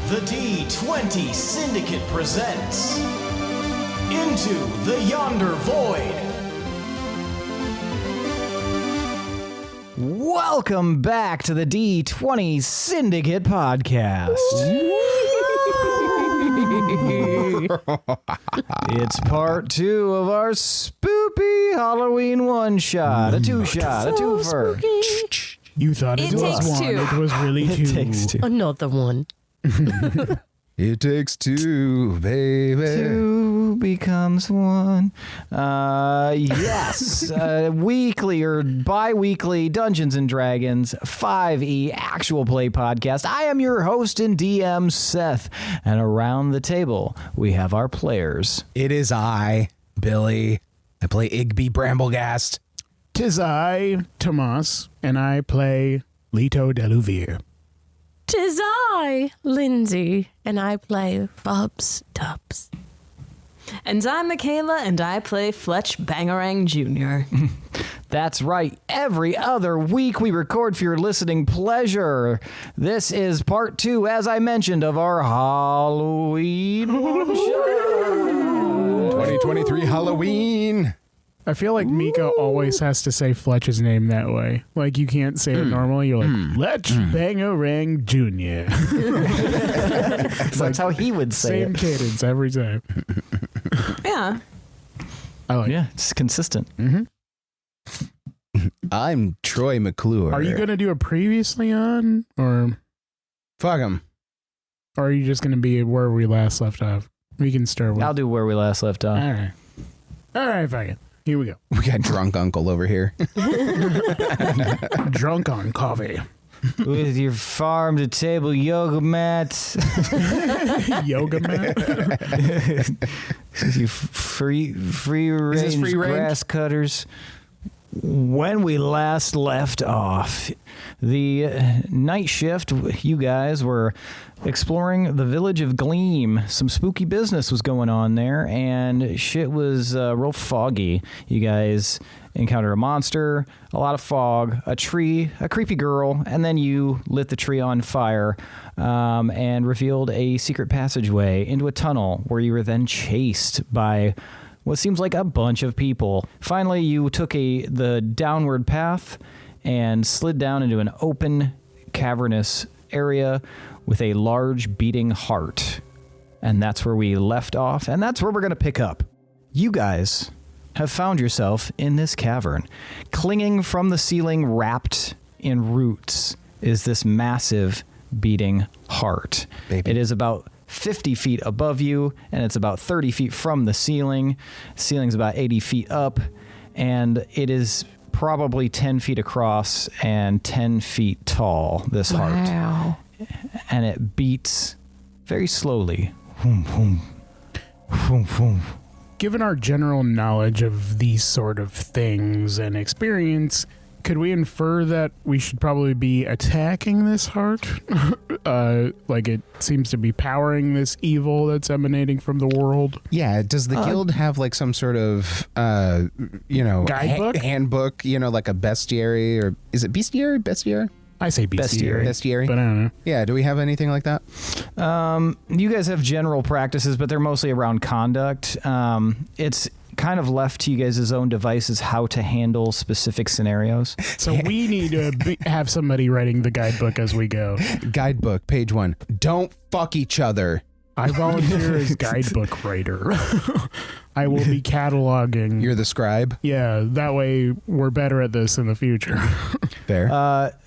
The D20 Syndicate presents Into the Yonder Void. Welcome back to the D20 Syndicate podcast. It's part 2 of our spoopy Halloween one-shot, a two-shot, a twofer. You thought it was one. Two. It was really two. It takes two. Another one. It takes two, baby. Two becomes one. Yes. Weekly or bi-weekly Dungeons & Dragons 5e actual play podcast. I am your host and DM, Seth. And around the table, we have our players. It is I, Billy. I play Igby Bramblegast. 'Tis I, Tomas, and I play Leto Deluvier. 'Tis I, Lindsey, and I play Fubs Dubs. And I'm Michaela, and I play Fletch Bangarang Jr. That's right. Every other week we record for your listening pleasure. This is part 2, as I mentioned, of our Halloween one-shot. 2023 Halloween. I feel like Mika always has to say Fletch's name that way. Like, you can't say it normally. You're like, Fletch Bangarang Jr. That's how he would say Same it. cadence every time. Yeah. I like Yeah, it's consistent. I'm Troy McClure. Are you going to do a previously on? Or Fuck him. are you just going to be where we last left off? We can start with... I'll do where we last left off. All right. All right, fuck it. Here we go. We got drunk uncle over here. Drunk on coffee. With your farm-to-table yoga mat. Yoga mat? You free-range free range? grass cutters. When we last left off, the night shift, you guys were exploring the village of Gleam. Some spooky business was going on there, and shit was real foggy. You guys encountered a monster, a lot of fog, a tree, a creepy girl, and then you lit the tree on fire and revealed a secret passageway into a tunnel where you were then chased by what seems like a bunch of people. Finally, you took the downward path and slid down into an open, cavernous area with a large beating heart. And that's where we left off, and that's where we're going to pick up. You guys have found yourself in this cavern. Clinging from the ceiling, wrapped in roots, is this massive beating heart. Baby. It is about 50 feet above you, and it's about 30 feet from the ceiling. The ceiling's about 80 feet up, and it is probably 10 feet across and 10 feet tall, this heart. Wow. And it beats very slowly. Boom, boom. Boom, boom. Given our general knowledge of these sort of things and experience, could we infer that we should probably be attacking this heart? Like it seems to be powering this evil that's emanating from the world. Yeah, does the guild have like some sort of, Guidebook? handbook, like a bestiary, or is it bestiary? Bestiary? I say bestiary. Bestiary? But I don't know. Yeah, do we have anything like that? You guys have general practices, but they're mostly around conduct. It's kind of left to you guys' own devices how to handle specific scenarios. So we need to have somebody writing the guidebook as we go. Guidebook, page 1. Don't fuck each other. I volunteer as guidebook writer. I will be cataloging. You're the scribe. Yeah, that way we're better at this in the future. Fair.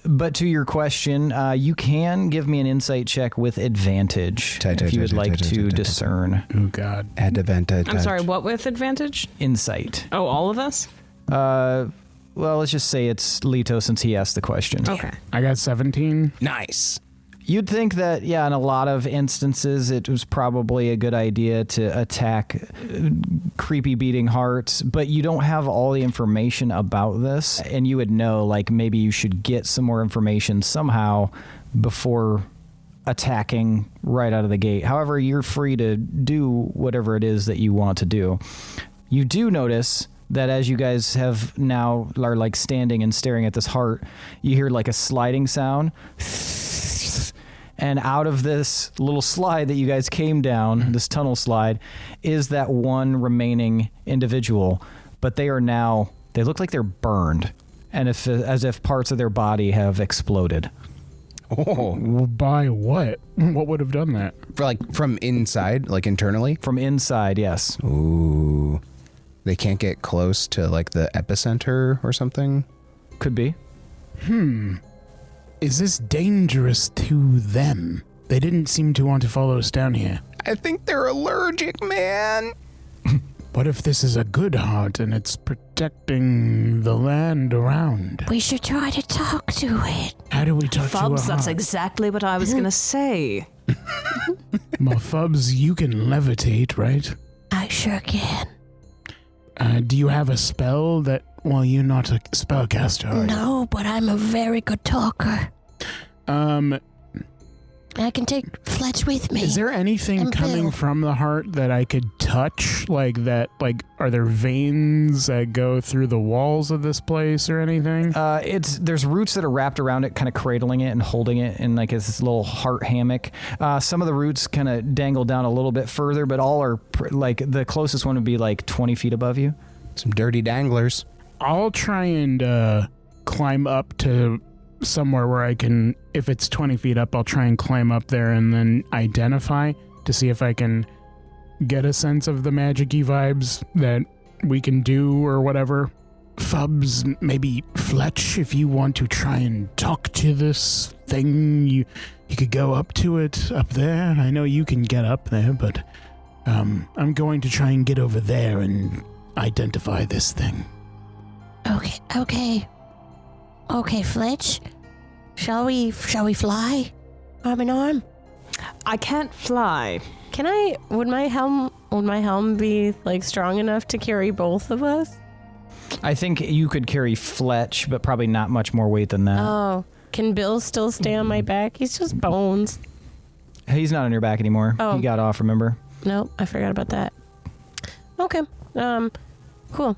But to your question, you can give me an insight check with advantage if you would like to discern. Oh, God. Advantage. I'm sorry, what with advantage? Insight. Oh, all of us? Well, let's just say it's Leto since he asked the question. Okay. I got 17. Nice. You'd think that, yeah, in a lot of instances, it was probably a good idea to attack creepy beating hearts, but you don't have all the information about this, and you would know, like, maybe you should get some more information somehow before attacking right out of the gate. However, you're free to do whatever it is that you want to do. You do notice that as you guys have now are like standing and staring at this heart, you hear like a sliding sound. And out of this little slide that you guys came down, this tunnel slide, is that one remaining individual. But they look like they're burned, and as if parts of their body have exploded. Oh. By what? What would have done that? From inside, like internally? From inside, yes. Ooh. They can't get close to like the epicenter or something? Could be. Is this dangerous to them? They didn't seem to want to follow us down here. I think they're allergic, man. What if this is a good heart and it's protecting the land around? We should try to talk to it. How do we talk to a Fubs, that's heart? exactly what I was going to say. Well, Fubs, you can levitate, right? I sure can. Do you have a spell that... Well, you're not a spellcaster, are you? No, but I'm a very good talker. I can take Fletch with me. Is there anything And coming Bill. from the heart that I could touch? Like that, like, are there veins that go through the walls of this place or anything? There's roots that are wrapped around it, kind of cradling it and holding it in like this little heart hammock. Some of the roots kind of dangle down a little bit further, but all are like the closest one would be like 20 feet above you. Some dirty danglers. I'll try and climb up to somewhere where I can, if it's 20 feet up, I'll try and climb up there and then identify to see if I can get a sense of the magic-y vibes that we can do or whatever. Fubs, maybe Fletch, if you want to try and talk to this thing, you could go up to it up there. I know you can get up there, but I'm going to try and get over there and identify this thing. Okay, Fletch. Shall we fly? Arm in arm? I can't fly. Would my helm be like strong enough to carry both of us? I think you could carry Fletch, but probably not much more weight than that. Oh, can Bill still stay on my back? He's just bones. He's not on your back anymore. Oh. He got off, remember? Nope, I forgot about that. Okay. Cool.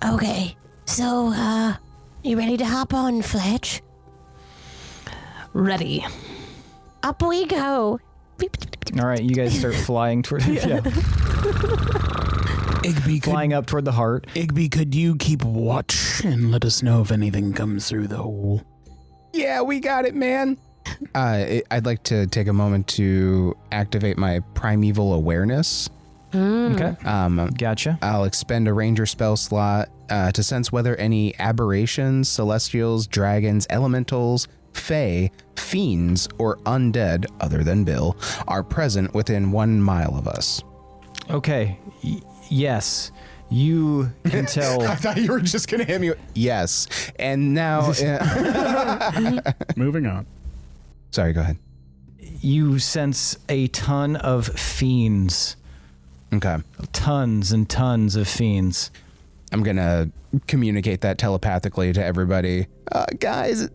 Okay. So, you ready to hop on, Fletch? Ready. Up we go. All right, you guys start flying toward Igby, flying up toward the heart. Igby, could you keep watch and let us know if anything comes through the hole? Yeah, we got it, man. I'd like to take a moment to activate my primeval awareness. Okay. Gotcha. I'll expend a ranger spell slot to sense whether any aberrations, celestials, dragons, elementals, fae, fiends, or undead, other than Bill, are present within 1 mile of us. Okay. Yes. You can tell. I thought you were just going to hit me. Yes. And now... Moving on. Sorry, go ahead. You sense a ton of fiends. Okay. Tons and tons of fiends. I'm going to communicate that telepathically to everybody. Guys,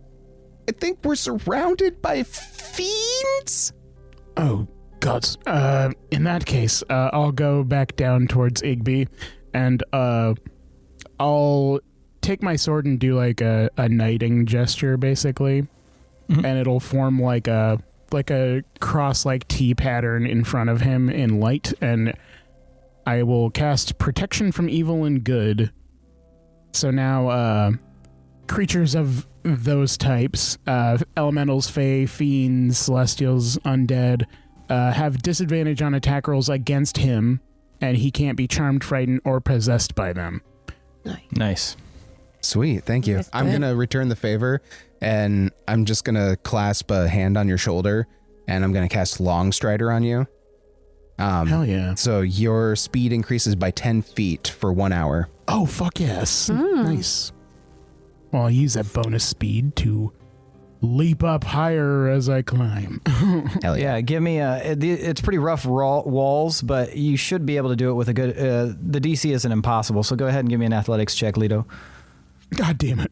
I think we're surrounded by fiends. Oh, God. In that case, I'll go back down towards Igby, and I'll take my sword and do like a knighting gesture, basically, and it'll form like a cross like T pattern in front of him in light, and I will cast Protection from Evil and Good. So now, creatures of those types, elementals, fae, fiends, celestials, undead, have disadvantage on attack rolls against him, and he can't be charmed, frightened, or possessed by them. Nice. Sweet, thank you. That's I'm good. going to return the favor, and I'm just going to clasp a hand on your shoulder, and I'm going to cast Long Strider on you. Hell yeah. So your speed increases by 10 feet for 1 hour. Oh, fuck yes. Nice. Well, I'll use that bonus speed to leap up higher as I climb. Hell yeah. Yeah, give me it's pretty rough walls, but you should be able to do it with a good, the DC isn't impossible, so go ahead and give me an athletics check, Lido. God damn it.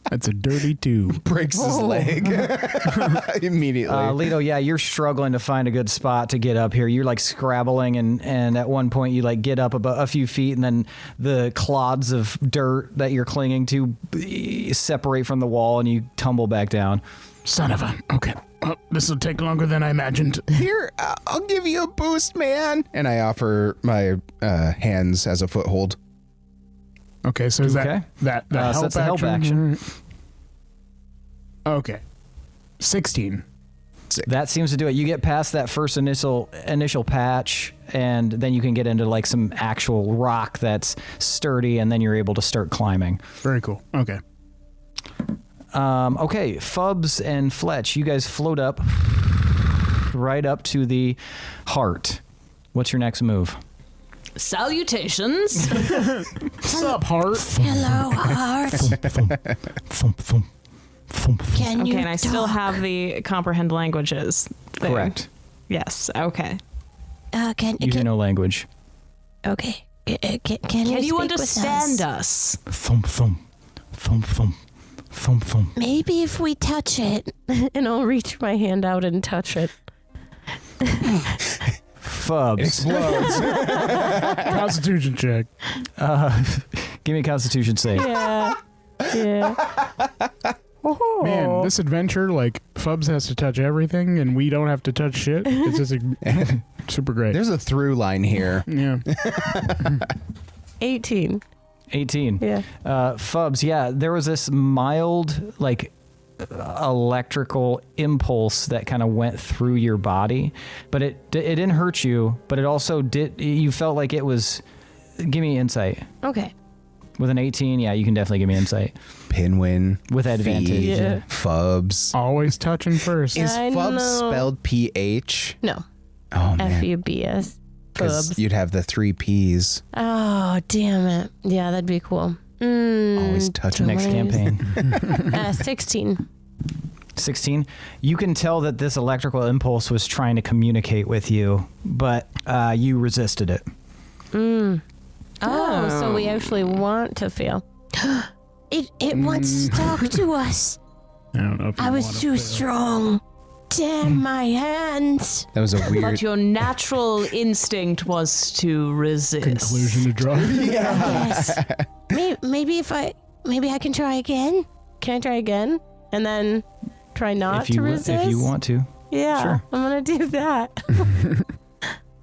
That's a dirty 2. Breaks his leg immediately. Lido, yeah, you're struggling to find a good spot to get up here. You're like scrabbling, and at one point you like get up about a few feet, and then the clods of dirt that you're clinging to separate from the wall, and you tumble back down. Son of a... Okay. Oh, this will take longer than I imagined. Here, I'll give you a boost, man. And I offer my hands as a foothold. Okay, so is Okay. that So help that's a help action? Okay. 16. That seems to do it. You get past that first initial patch, and then you can get into like some actual rock that's sturdy, and then you're able to start climbing. Very cool. Okay. Okay, Fubs and Fletch, you guys float up right up to the heart. What's your next move? Salutations. What's up, heart? Hello, heart. Thump, thump, thump. Can you Okay, and I still talk? have the comprehend languages thing. Correct. Yes, okay. Can You do know language. okay. Can Can you speak understand with us? Thump, thump, thump, thump, thump, thump. Maybe if we touch it, and I'll reach my hand out and touch it. Fubs. Explodes. Constitution check. Give me a Constitution save. Yeah. Oh. Man, this adventure, like, Fubs has to touch everything, and we don't have to touch shit. It's just super great. There's a through line here. Yeah. 18. 18. Yeah. Fubs, yeah, there was this mild, like, electrical impulse that kind of went through your body, but it didn't hurt you, but it also you felt like it was. Give me insight. Okay. With an 18, yeah, you can definitely give me insight Pinwin. with advantage. Feed, Yeah. Fubs. Always touching first. Is I Fubs know. spelled PH? No. Oh, man. F-U-B-S. Because Fubs. you'd have the 3 P's. Oh, damn it. Yeah, that'd be cool. Always touching. Next campaign. 16. 16. You can tell that this electrical impulse was trying to communicate with you, but you resisted it. Oh, so we actually want to fail. It wants to talk to us. I don't know if you I was wanna too fail. strong. Damn my hands. That was a But weird. your natural instinct was to resist. Conclusion to draw. Yes. Maybe I can try again. Can I try again? And then try not to resist? If you want to. Yeah, Sure. I'm going to do that.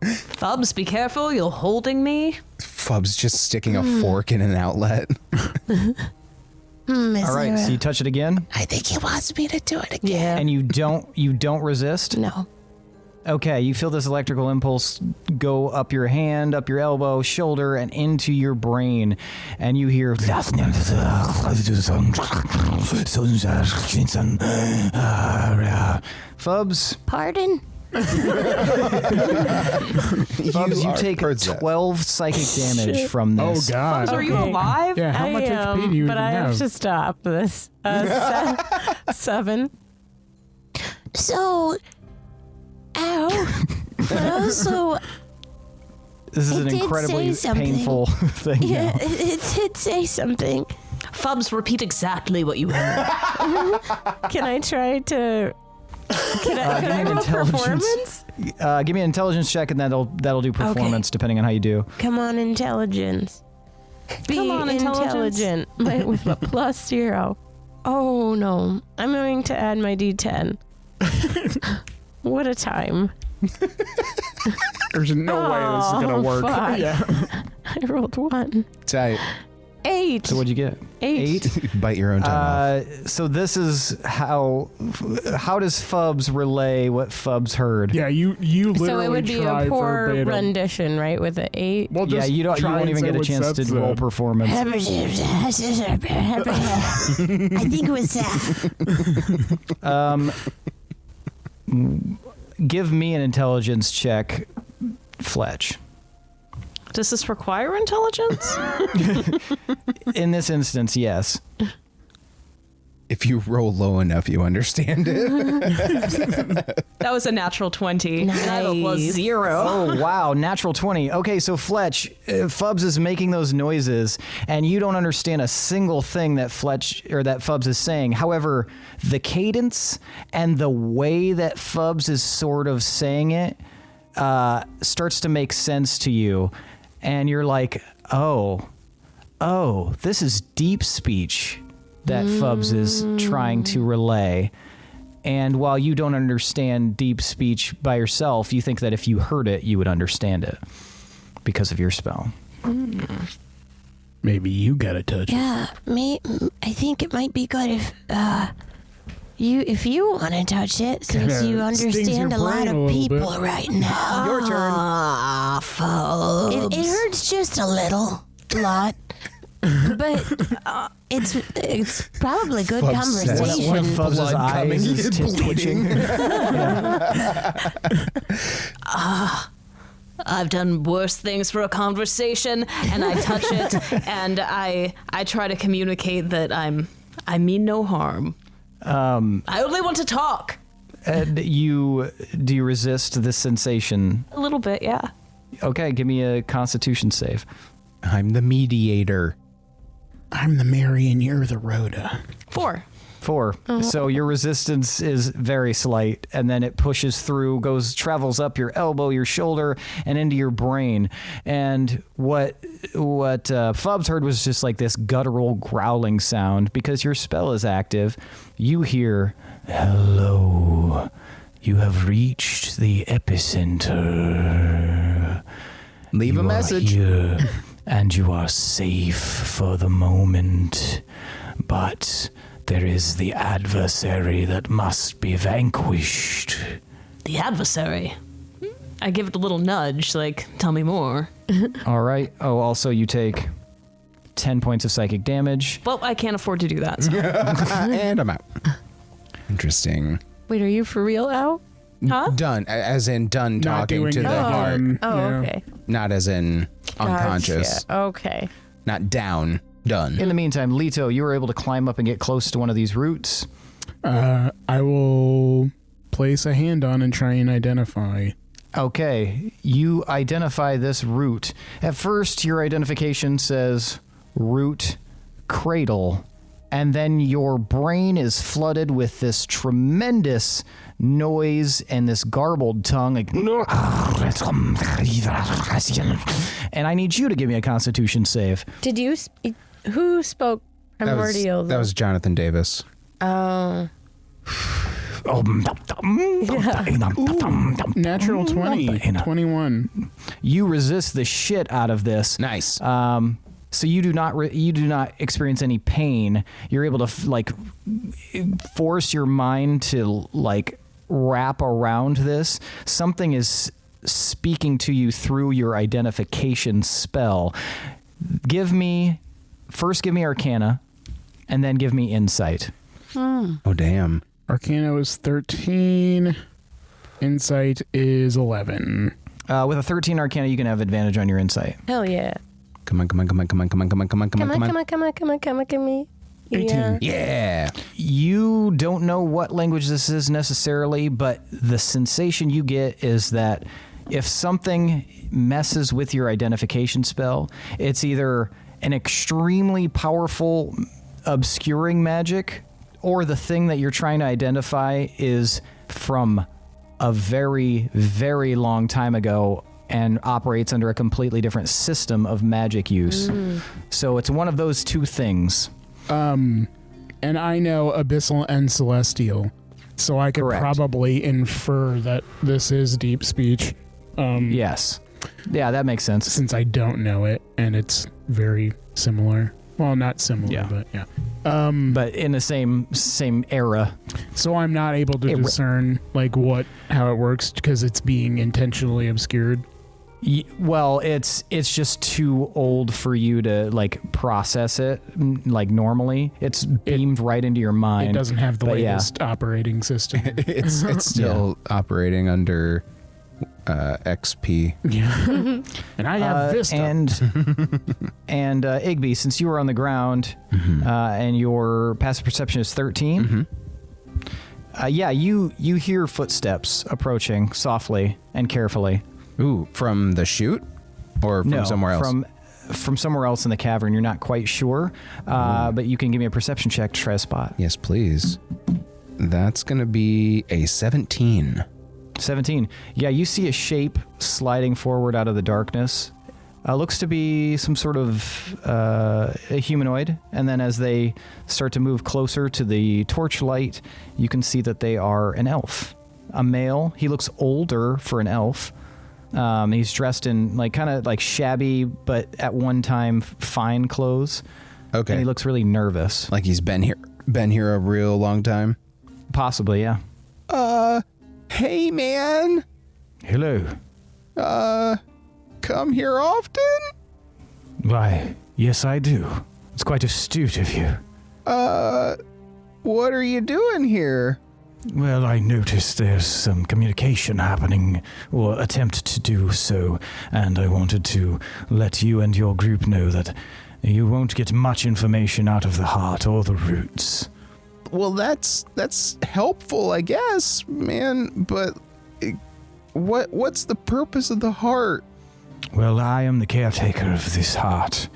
Fubs, be careful, you're holding me. Fubs just sticking a fork in an outlet. All right, so you touch it again, I think he wants me to do it again. Yeah. and you don't resist. No. Okay, you feel this electrical impulse go up your hand, up your elbow, shoulder, and into your brain, and you hear. Fubs, Pardon? Fubs, you take heard that. 12 psychic damage from Oh, this. God. Fubs, are you Okay. alive? Yeah, how much HP do you but even I have have? to stop this. 7. So, ow. But also, This is It an did incredibly say something. painful thing. yeah, now. it did say something. Fubs, repeat exactly what you heard. Can I try to? Can I give me an roll intelligence. performance? Give me an intelligence check, and that'll do performance depending on how you do. Come on, intelligence. Be Come on, intelligence. intelligent. With a +0. Oh no, I'm going to add my D10. What a time. There's no way this is going to work. fuck. Yeah. I rolled 1. Tight. 8. So what'd you get? 8. Bite your own tongue off. So this is how does Fubs relay what Fubs heard? Yeah, you literally So it would be try a poor verbatim. rendition, right? With an 8. Well, Yeah, just you try won't and even say get a what chance Seth to roll said. performance. I think it was that. Give me an intelligence check, Fletch. Does this require intelligence? In this instance, yes. If you roll low enough, you understand it. That was a natural 20. And I have a +0. Oh, wow. Natural 20. Okay, so Fletch, Fubs is making those noises, and you don't understand a single thing that Fubs is saying. However, the cadence and the way that Fubs is sort of saying it starts to make sense to you. And you're like, oh, this is deep speech that Fubs is trying to relay. And while you don't understand deep speech by yourself, you think that if you heard it, you would understand it because of your spell. Maybe you gotta touch it. Yeah, I think it might be good if you want to touch it, since you understand a lot of people right now. Your turn. It hurts just a lot, but it's probably good conversation. One of Fubs' eyes is twitching. I've done worse things for a conversation, and I touch it, and I try to communicate that I mean no harm. I only want to talk. Do you resist this sensation? A little bit, yeah. Okay, give me a Constitution save. I'm the mediator. I'm the Mary and you're the Rhoda. 4. 4. So your resistance is very slight, and then it pushes through, travels up your elbow, your shoulder, and into your brain. And what Fubs heard was just like this guttural growling sound. Because your spell is active, you hear, "Hello, you have reached the epicenter. Leave a message. Here, and you are safe for the moment, but there is the adversary that must be vanquished." The adversary. I give it a little nudge, like, tell me more. All right. Oh, also you take 10 points of psychic damage. Well, I can't afford to do that. So. And I'm out. Interesting. Wait, are you for real out? Huh? Done, as in done Not talking doing to the it. heart. Oh, Yeah. okay. Not as in unconscious. Gotcha. Okay. Not down. Done. In the meantime, Leto, you were able to climb up and get close to one of these roots. I will place a hand on and try and identify. Okay, you identify this root. At first, your identification says root cradle, and then your brain is flooded with this tremendous noise and this garbled tongue, like, and I need you to give me a Constitution save. Did you? Who spoke primordial? That was Jonathan Davis. Oh. Natural 20. 21. You resist the shit out of this. Nice. So you do not experience any pain. You're able to force your mind to wrap around this. Something is speaking to you through your identification spell. Give me Arcana, and then give me Insight. Oh, damn. Arcana was 13. Insight is 11. With a 13 Arcana, you can have advantage on your Insight. Hell yeah. Come on. Come on. 18. Yeah. You don't know what language this is necessarily, but the sensation you get is that if something messes with your identification spell, it's either an extremely powerful obscuring magic, or the thing that you're trying to identify is from a very, very long time ago and operates under a completely different system of magic use. So it's one of those two things. And I know Abyssal and Celestial, so I could Correct. probably infer that this is deep speech. Yes. Yeah, that makes sense. Since I don't know it, and it's very similar. Well, not similar, Yeah. but yeah. But in the same era. So I'm not able to discern how it works because it's being intentionally obscured. Well, it's just too old for you to process it normally. It's beamed right into your mind. It doesn't have the But latest operating system. It's still operating under XP. Yeah. And I have Vista. And Igby, since you were on the ground and your passive perception is 13, you hear footsteps approaching softly and carefully. Ooh, from the chute? Or from somewhere else? From somewhere else in the cavern. You're not quite sure, but you can give me a perception check to try a spot. Yes, please. That's going to be a 17. 17. Yeah, you see a shape sliding forward out of the darkness. Looks to be some sort of a humanoid. And then as they start to move closer to the torchlight, you can see that they are an elf. A male. He looks older for an elf. He's dressed in kind of shabby, but at one time fine clothes. Okay. And he looks really nervous. Like he's been here a real long time. Possibly, yeah. Hey man. Hello. Come here often? Why, yes I do. It's quite astute of you. What are you doing here? Well, I noticed there's some communication happening, or attempt to do so, and I wanted to let you and your group know that you won't get much information out of the heart or the roots. Well, that's helpful, I guess, man, but what's the purpose of the heart? Well, I am the caretaker of this heart,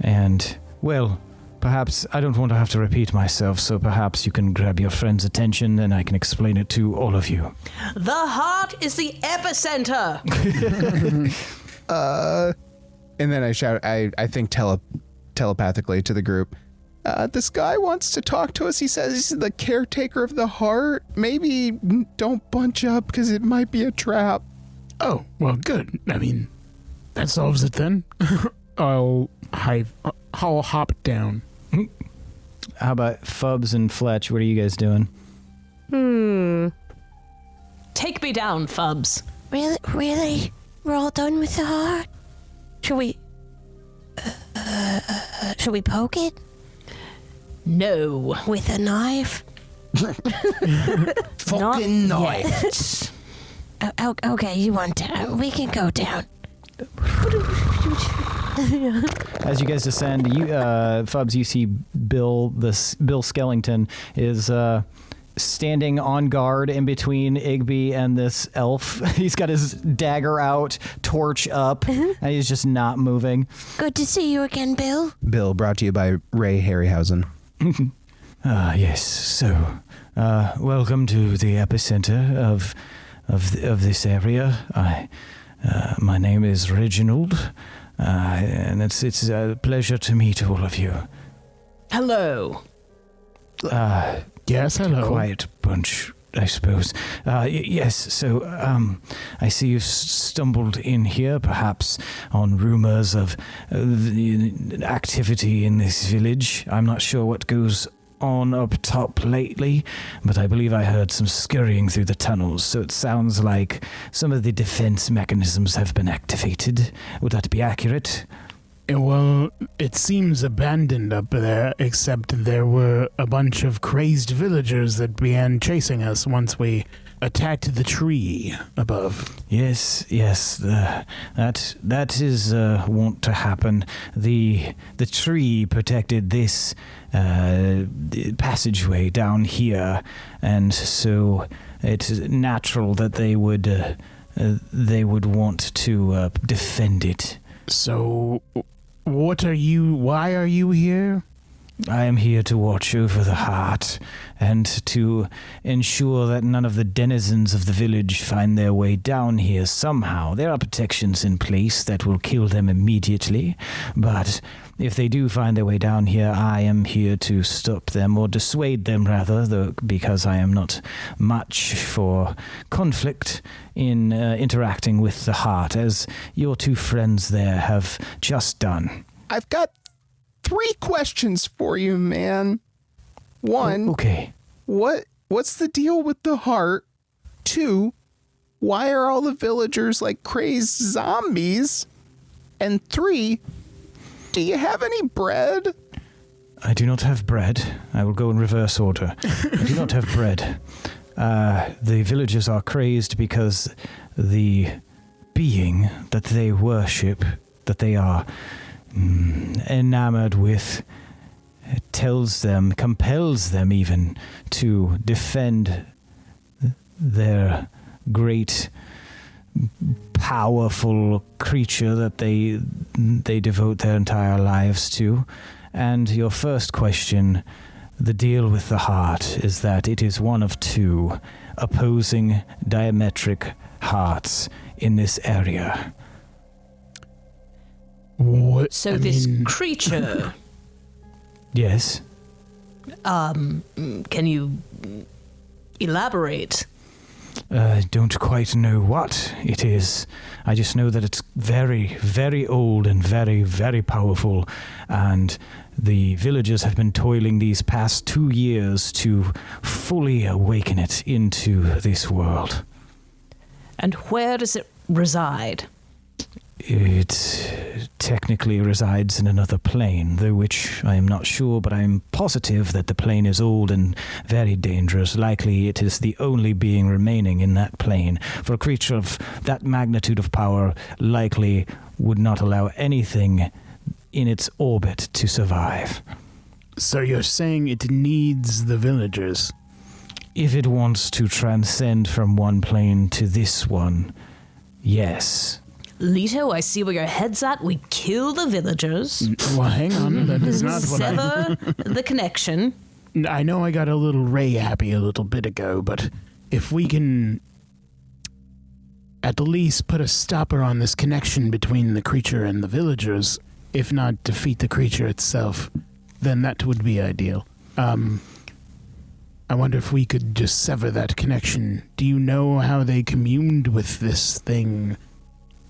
and, well, perhaps I don't want to have to repeat myself, so perhaps you can grab your friend's attention and I can explain it to all of you. The heart is the epicenter. And then I shout, I think telepathically to the group, this guy wants to talk to us. He says he's the caretaker of the heart. Maybe don't bunch up because it might be a trap. Oh, well, good. I mean, that solves it then. I'll hop down. How about Fubs and Fletch? What are you guys doing? Take me down, Fubs. Really? We're all done with the heart? Should we poke it? No. With a knife? Fucking knife. Okay, you want to. We can go down. As you guys descend, Fubs, you see Bill Skellington is standing on guard in between Igby and this elf. He's got his dagger out, torch up, and he's just not moving. Good to see you again, Bill. Bill, brought to you by Ray Harryhausen. Yes. So, welcome to the epicenter of this area. My name is Reginald, and it's a pleasure to meet all of you. Hello. Yes, hello. Quiet bunch, I suppose. Yes, so I see you've stumbled in here, perhaps on rumors of the activity in this village. I'm not sure what goes on up top lately, but I believe I heard some scurrying through the tunnels, so it sounds like some of the defense mechanisms have been activated. Would that be accurate? Well, it seems abandoned up there, except there were a bunch of crazed villagers that began chasing us once we attacked the tree above. Yes, that is wont to happen. The tree protected this passageway down here, and so it's natural that they would want to defend it. So, why are you here? I am here to watch over the heart and to ensure that none of the denizens of the village find their way down here somehow. There are protections in place that will kill them immediately, but if they do find their way down here, I am here to stop them, or dissuade them rather, though, because I am not much for conflict in interacting with the heart, as your two friends there have just done. I've got 3 questions for you, man. 1. Okay. What's the deal with the heart? 2. Why are all the villagers like crazed zombies? And 3. Do you have any bread? I do not have bread. I will go in reverse order. I do not have bread. The villagers are crazed because the being that they worship, that they are enamored with, compels them even to defend their great, powerful creature that they devote their entire lives to. And your first question, the deal with the heart, is that it is one of 2 opposing diametric hearts in this area. So this creature, Yes. can you elaborate? Don't quite know what it is. I just know that it's very, very old and very, very powerful. And the villagers have been toiling these past 2 years to fully awaken it into this world. And where does it reside? It technically resides in another plane, though which I am not sure, but I am positive that the plane is old and very dangerous. Likely it is the only being remaining in that plane. For a creature of that magnitude of power, likely would not allow anything in its orbit to survive. So you're saying it needs the villagers? If it wants to transcend from one plane to this one, yes. Leto, I see where your head's at. We kill the villagers. Well, hang on. That is not what Sever the connection. I know I got a little Ray happy a little bit ago, but if we can at least put a stopper on this connection between the creature and the villagers, if not defeat the creature itself, then that would be ideal. I wonder if we could just sever that connection. Do you know how they communed with this thing?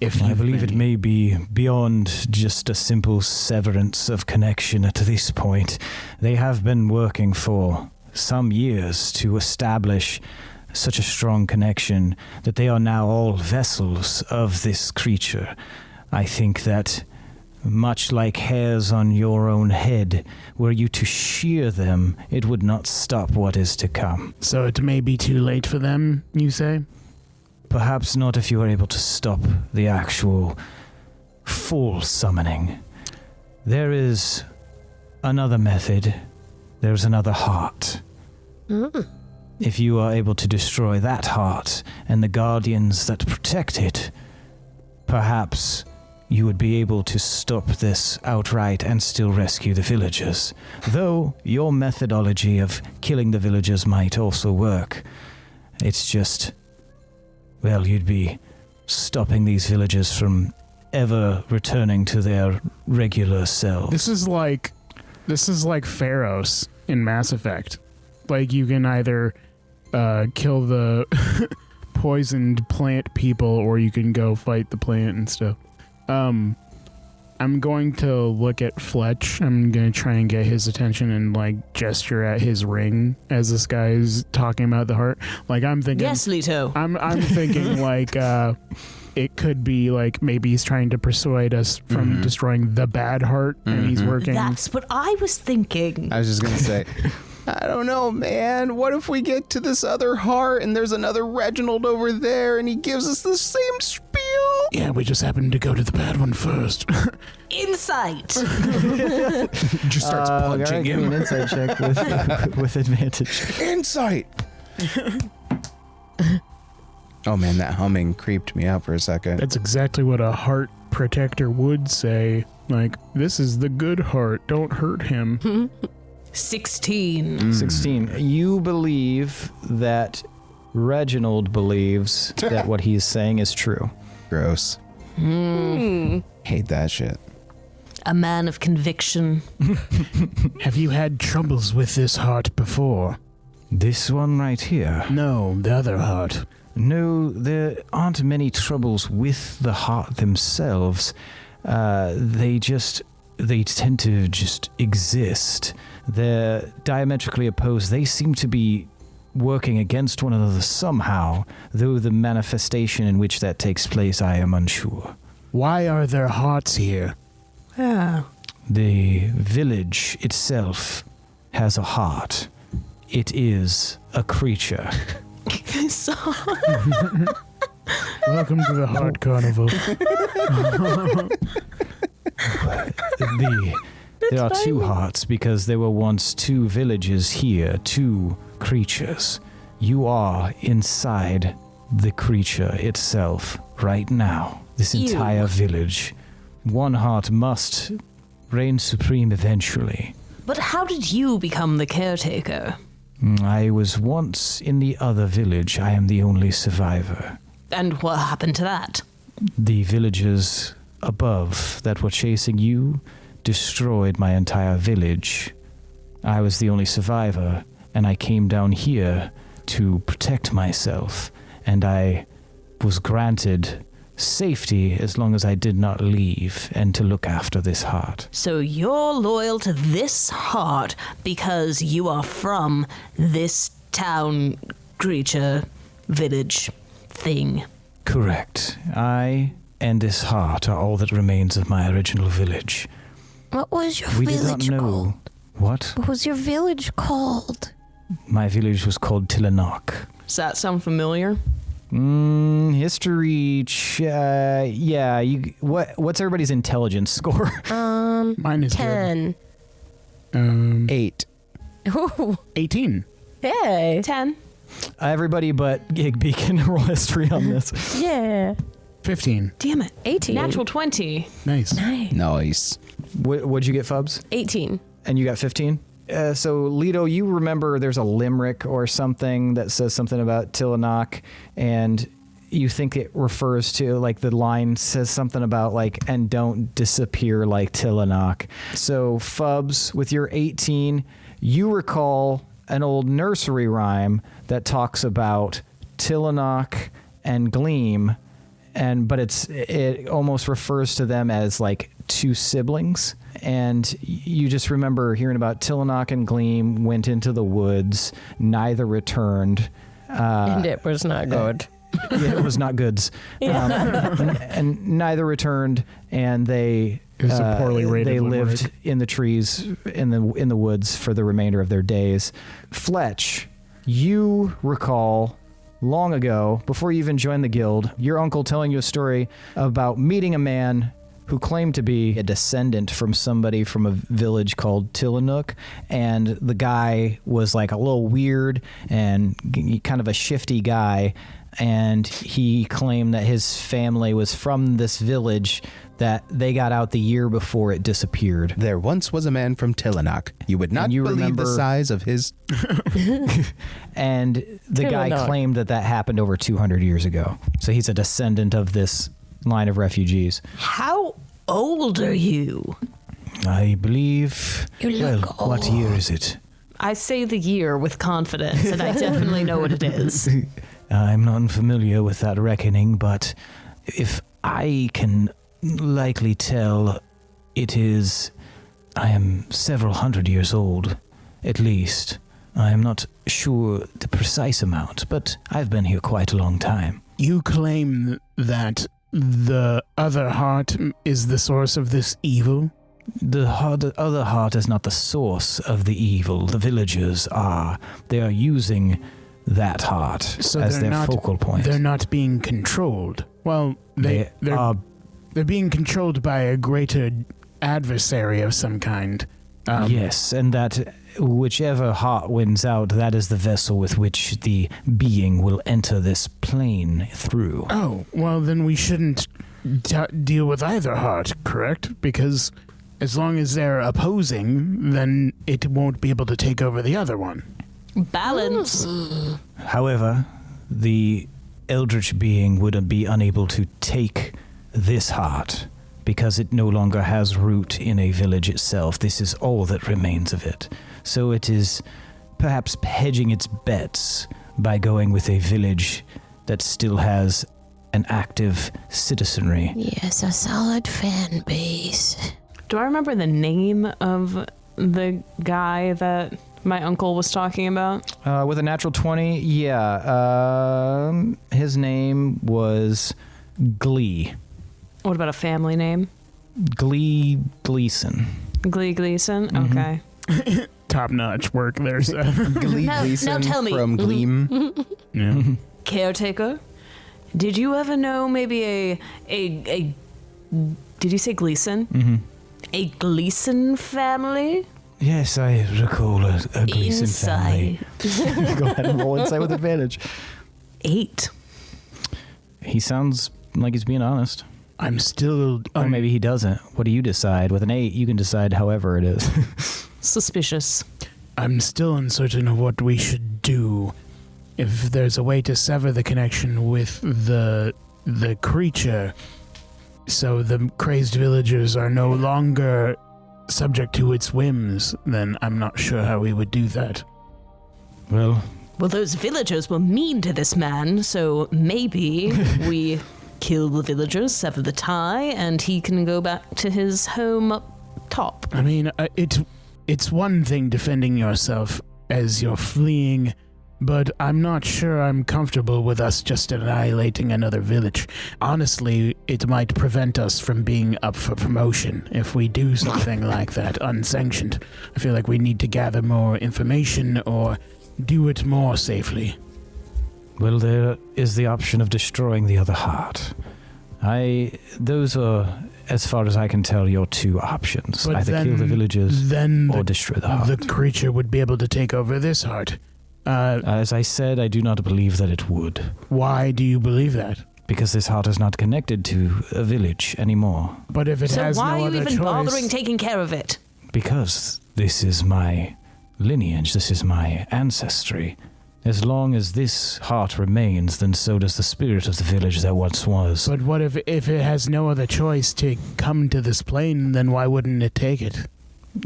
I believe it may be beyond just a simple severance of connection at this point. They have been working for some years to establish such a strong connection that they are now all vessels of this creature. I think that, much like hairs on your own head, were you to shear them, it would not stop what is to come. So it may be too late for them, you say? Perhaps not if you are able to stop the actual full summoning. There is another method. There's another heart. If you are able to destroy that heart and the guardians that protect it, perhaps you would be able to stop this outright and still rescue the villagers. Though your methodology of killing the villagers might also work. It's just, well, you'd be stopping these villagers from ever returning to their regular selves. This is like Pharaohs in Mass Effect. Like, you can either kill the poisoned plant people, or you can go fight the plant and stuff. I'm going to look at Fletch. I'm going to try and get his attention and, like, gesture at his ring as this guy is talking about the heart. Like, I'm thinking... Yes, Leto. I'm thinking, like, it could be, like, maybe he's trying to persuade us from destroying the bad heart, and he's working... That's what I was thinking. I was just going to say, I don't know, man. What if we get to this other heart and there's another Reginald over there and he gives us the same spiel? Yeah, we just happened to go to the bad one first. Insight. Just starts punching give me him. an insight check with advantage. Insight! Oh man, that humming creeped me out for a second. That's exactly what a heart protector would say. Like, this is the good heart, don't hurt him. 16. 16. You believe that Reginald believes that what he's saying is true. Gross. Hate that shit. A man of conviction. Have you had troubles with this heart before? This one right here. No, the other heart. No, there aren't many troubles with the heart themselves. They tend to just exist. They're diametrically opposed. They seem to be working against one another somehow, though the manifestation in which that takes place, I am unsure. Why are there hearts here? The village itself has a heart. It is a creature. Welcome to the Heart Carnival. There are two hearts because there were once two villages here, two creatures. You are inside the creature itself right now. This entire village. One heart must reign supreme eventually. But how did you become the caretaker? I was once in the other village. I am the only survivor. And what happened to that? The villagers above that were chasing you destroyed my entire village. I was the only survivor, and I came down here to protect myself, and I was granted safety as long as I did not leave and to look after this heart. So you're loyal to this heart because you are from this town, creature, village, thing. Correct. I and this heart are all that remains of my original village. What was your We did village not know. called? What? What was your village called? My village was called Tillaknockin. Does that sound familiar? History. Yeah. What's everybody's intelligence score? Mine is 10. good. 8. Ooh, 18. hey. 10. Everybody but Gigby can roll history on this. Yeah. 15. Damn it. 18. Natural 20. Nice. Nice. Nice. What'd you get, Fubs? 18. And you got 15? So, Lido, you remember there's a limerick or something that says something about Tillaknockin, and you think it refers to, like, the line says something about, like, and don't disappear like Tillaknockin. So, Fubs, with your 18, you recall an old nursery rhyme that talks about Tillaknockin and Gleam, but it almost refers to them as, like, two siblings. And you just remember hearing about Tillaknockin and Gleam went into the woods, neither returned. And it was not good. Yeah, it was not goods. And neither returned, and they It was a poorly rated they limerick. lived in the trees in the woods for the remainder of their days. Fletch, you recall long ago, before you even joined the guild, your uncle telling you a story about meeting a man who claimed to be a descendant from somebody from a village called Tillaknockin, and the guy was like a little weird and kind of a shifty guy, and he claimed that his family was from this village that they got out the year before it disappeared. There once was a man from Tillaknockin. You would not you believe remember- the size of his... And the guy Tillaknockin. claimed that happened over 200 years ago. So he's a descendant of this line of refugees. How old are you? I believe... You look what old. year is it? I say the year with confidence, and I definitely know what it is. I'm not familiar with that reckoning, but if I can likely tell, I am several hundred years old, at least. I am not sure the precise amount, but I've been here quite a long time. You claim that the other heart is the source of this evil? The other heart is not the source of the evil. The villagers are. They are using that heart So as they're their not- focal point. They're not being controlled. Well, they're being controlled by a greater adversary of some kind. Yes, and that whichever heart wins out, that is the vessel with which the being will enter this plane through. Oh, well, then we shouldn't deal with either heart, correct? Because as long as they're opposing, then it won't be able to take over the other one. Balance. However, the eldritch being would be unable to take this heart because it no longer has root in a village itself. This is all that remains of it. So it is perhaps hedging its bets by going with a village that still has an active citizenry. Yes, a solid fan base. Do I remember the name of the guy that my uncle was talking about? With a natural 20, yeah. His name was Glee. What about a family name? Gleason. Glee Gleason? Mhm. Okay. Top-notch work there, Seth. Glee Now Gleason tell me. from Gleam. Yeah. Caretaker? Did you ever know maybe a did you say Gleason? Mm-hmm. A Gleason family? Yes, I recall a Gleason Inside. family. Go ahead and roll insight with advantage. 8. He sounds like he's being honest. I'm still... Or maybe he doesn't. What do you decide? With an 8, you can decide however it is. Suspicious. I'm still uncertain of what we should do. If there's a way to sever the connection with the creature, so the crazed villagers are no longer subject to its whims, then I'm not sure how we would do that. Well, those villagers were mean to this man, so maybe we kill the villagers, sever the tie, and he can go back to his home up top. I mean, it's one thing defending yourself as you're fleeing, but I'm not sure I'm comfortable with us just annihilating another village. Honestly, it might prevent us from being up for promotion if we do something like that unsanctioned. I feel like we need to gather more information or do it more safely. Well, there is the option of destroying the other heart. Those are, as far as I can tell, your two options. But either kill the villagers or destroy the heart. The creature would be able to take over this heart. As I said, I do not believe that it would. Why do you believe that? Because this heart is not connected to a village anymore. But if it has no other choice... So why are you even bothering taking care of it? Because this is my lineage, this is my ancestry. As long as this heart remains, then so does the spirit of the village that once was. But what if it has no other choice to come to this plane, then why wouldn't it take it?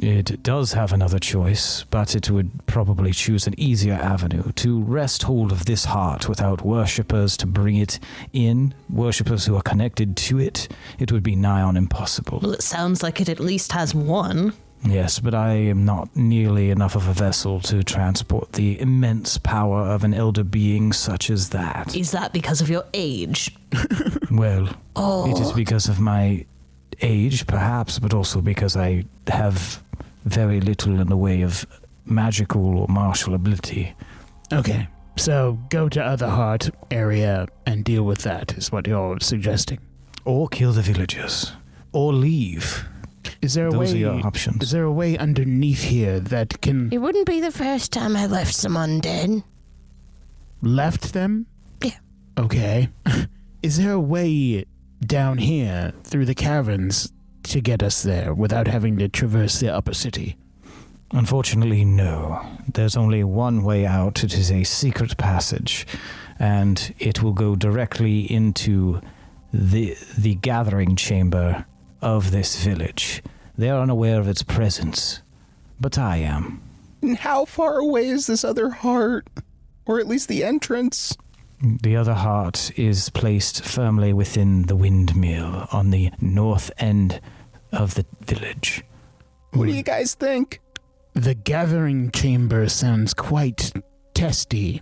It does have another choice, but it would probably choose an easier avenue to wrest hold of this heart without worshippers to bring it in, worshippers who are connected to it. It would be nigh on impossible. Well, it sounds like it at least has one. Yes, but I am not nearly enough of a vessel to transport the immense power of an elder being such as that. Is that because of your age? Well, it is because of my age, perhaps, but also because I have very little in the way of magical or martial ability. Okay, so go to other heart area and deal with that, is what you're suggesting. Or kill the villagers. Or leave. Is there a Those way, are your options. Is there a way underneath here that can... It wouldn't be the first time I left some undead. Left them? Yeah. Okay. Is there a way down here through the caverns to get us there without having to traverse the upper city? Unfortunately, no. There's only one way out. It is a secret passage, and it will go directly into the gathering chamber of this village. They are unaware of its presence, but I am. And how far away is this other heart? Or at least the entrance? The other heart is placed firmly within the windmill on the north end of the village. What do you guys think? The gathering chamber sounds quite testy.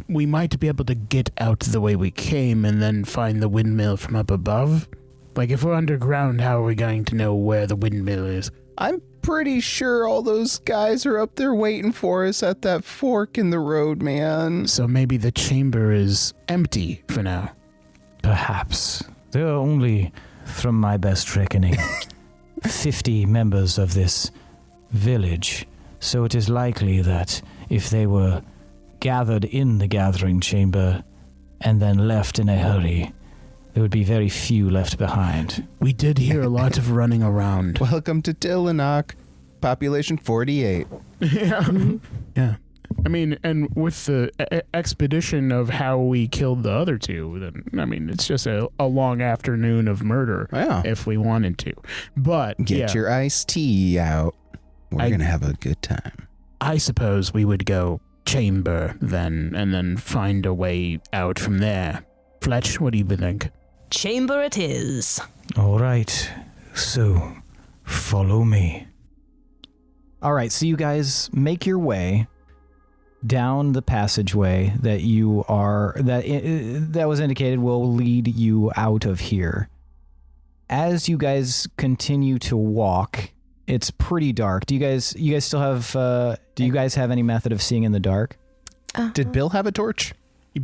We might be able to get out the way we came and then find the windmill from up above. Like, if we're underground, how are we going to know where the windmill is? I'm pretty sure all those guys are up there waiting for us at that fork in the road, man. So maybe the chamber is empty for now. Perhaps. There are only, from my best reckoning, 50 members of this village, so it is likely that if they were gathered in the gathering chamber and then left in a hurry, there would be very few left behind. We did hear a lot of running around. Welcome to Tillaknockin, population 48. Yeah. I mean, and with the expedition of how we killed the other two, then, I mean, it's just a long afternoon of murder if we wanted to. But, Get your iced tea out. We're going to have a good time. I suppose we would go chamber then, and then find a way out from there. Fletch, what do you think? Chamber it is. All right, so follow me. All right, so you guys make your way down the passageway that that was indicated will lead you out of here. As you guys continue to walk, it's pretty dark. Do you guys still have do you guys have any method of seeing in the dark? Did Bill have a torch?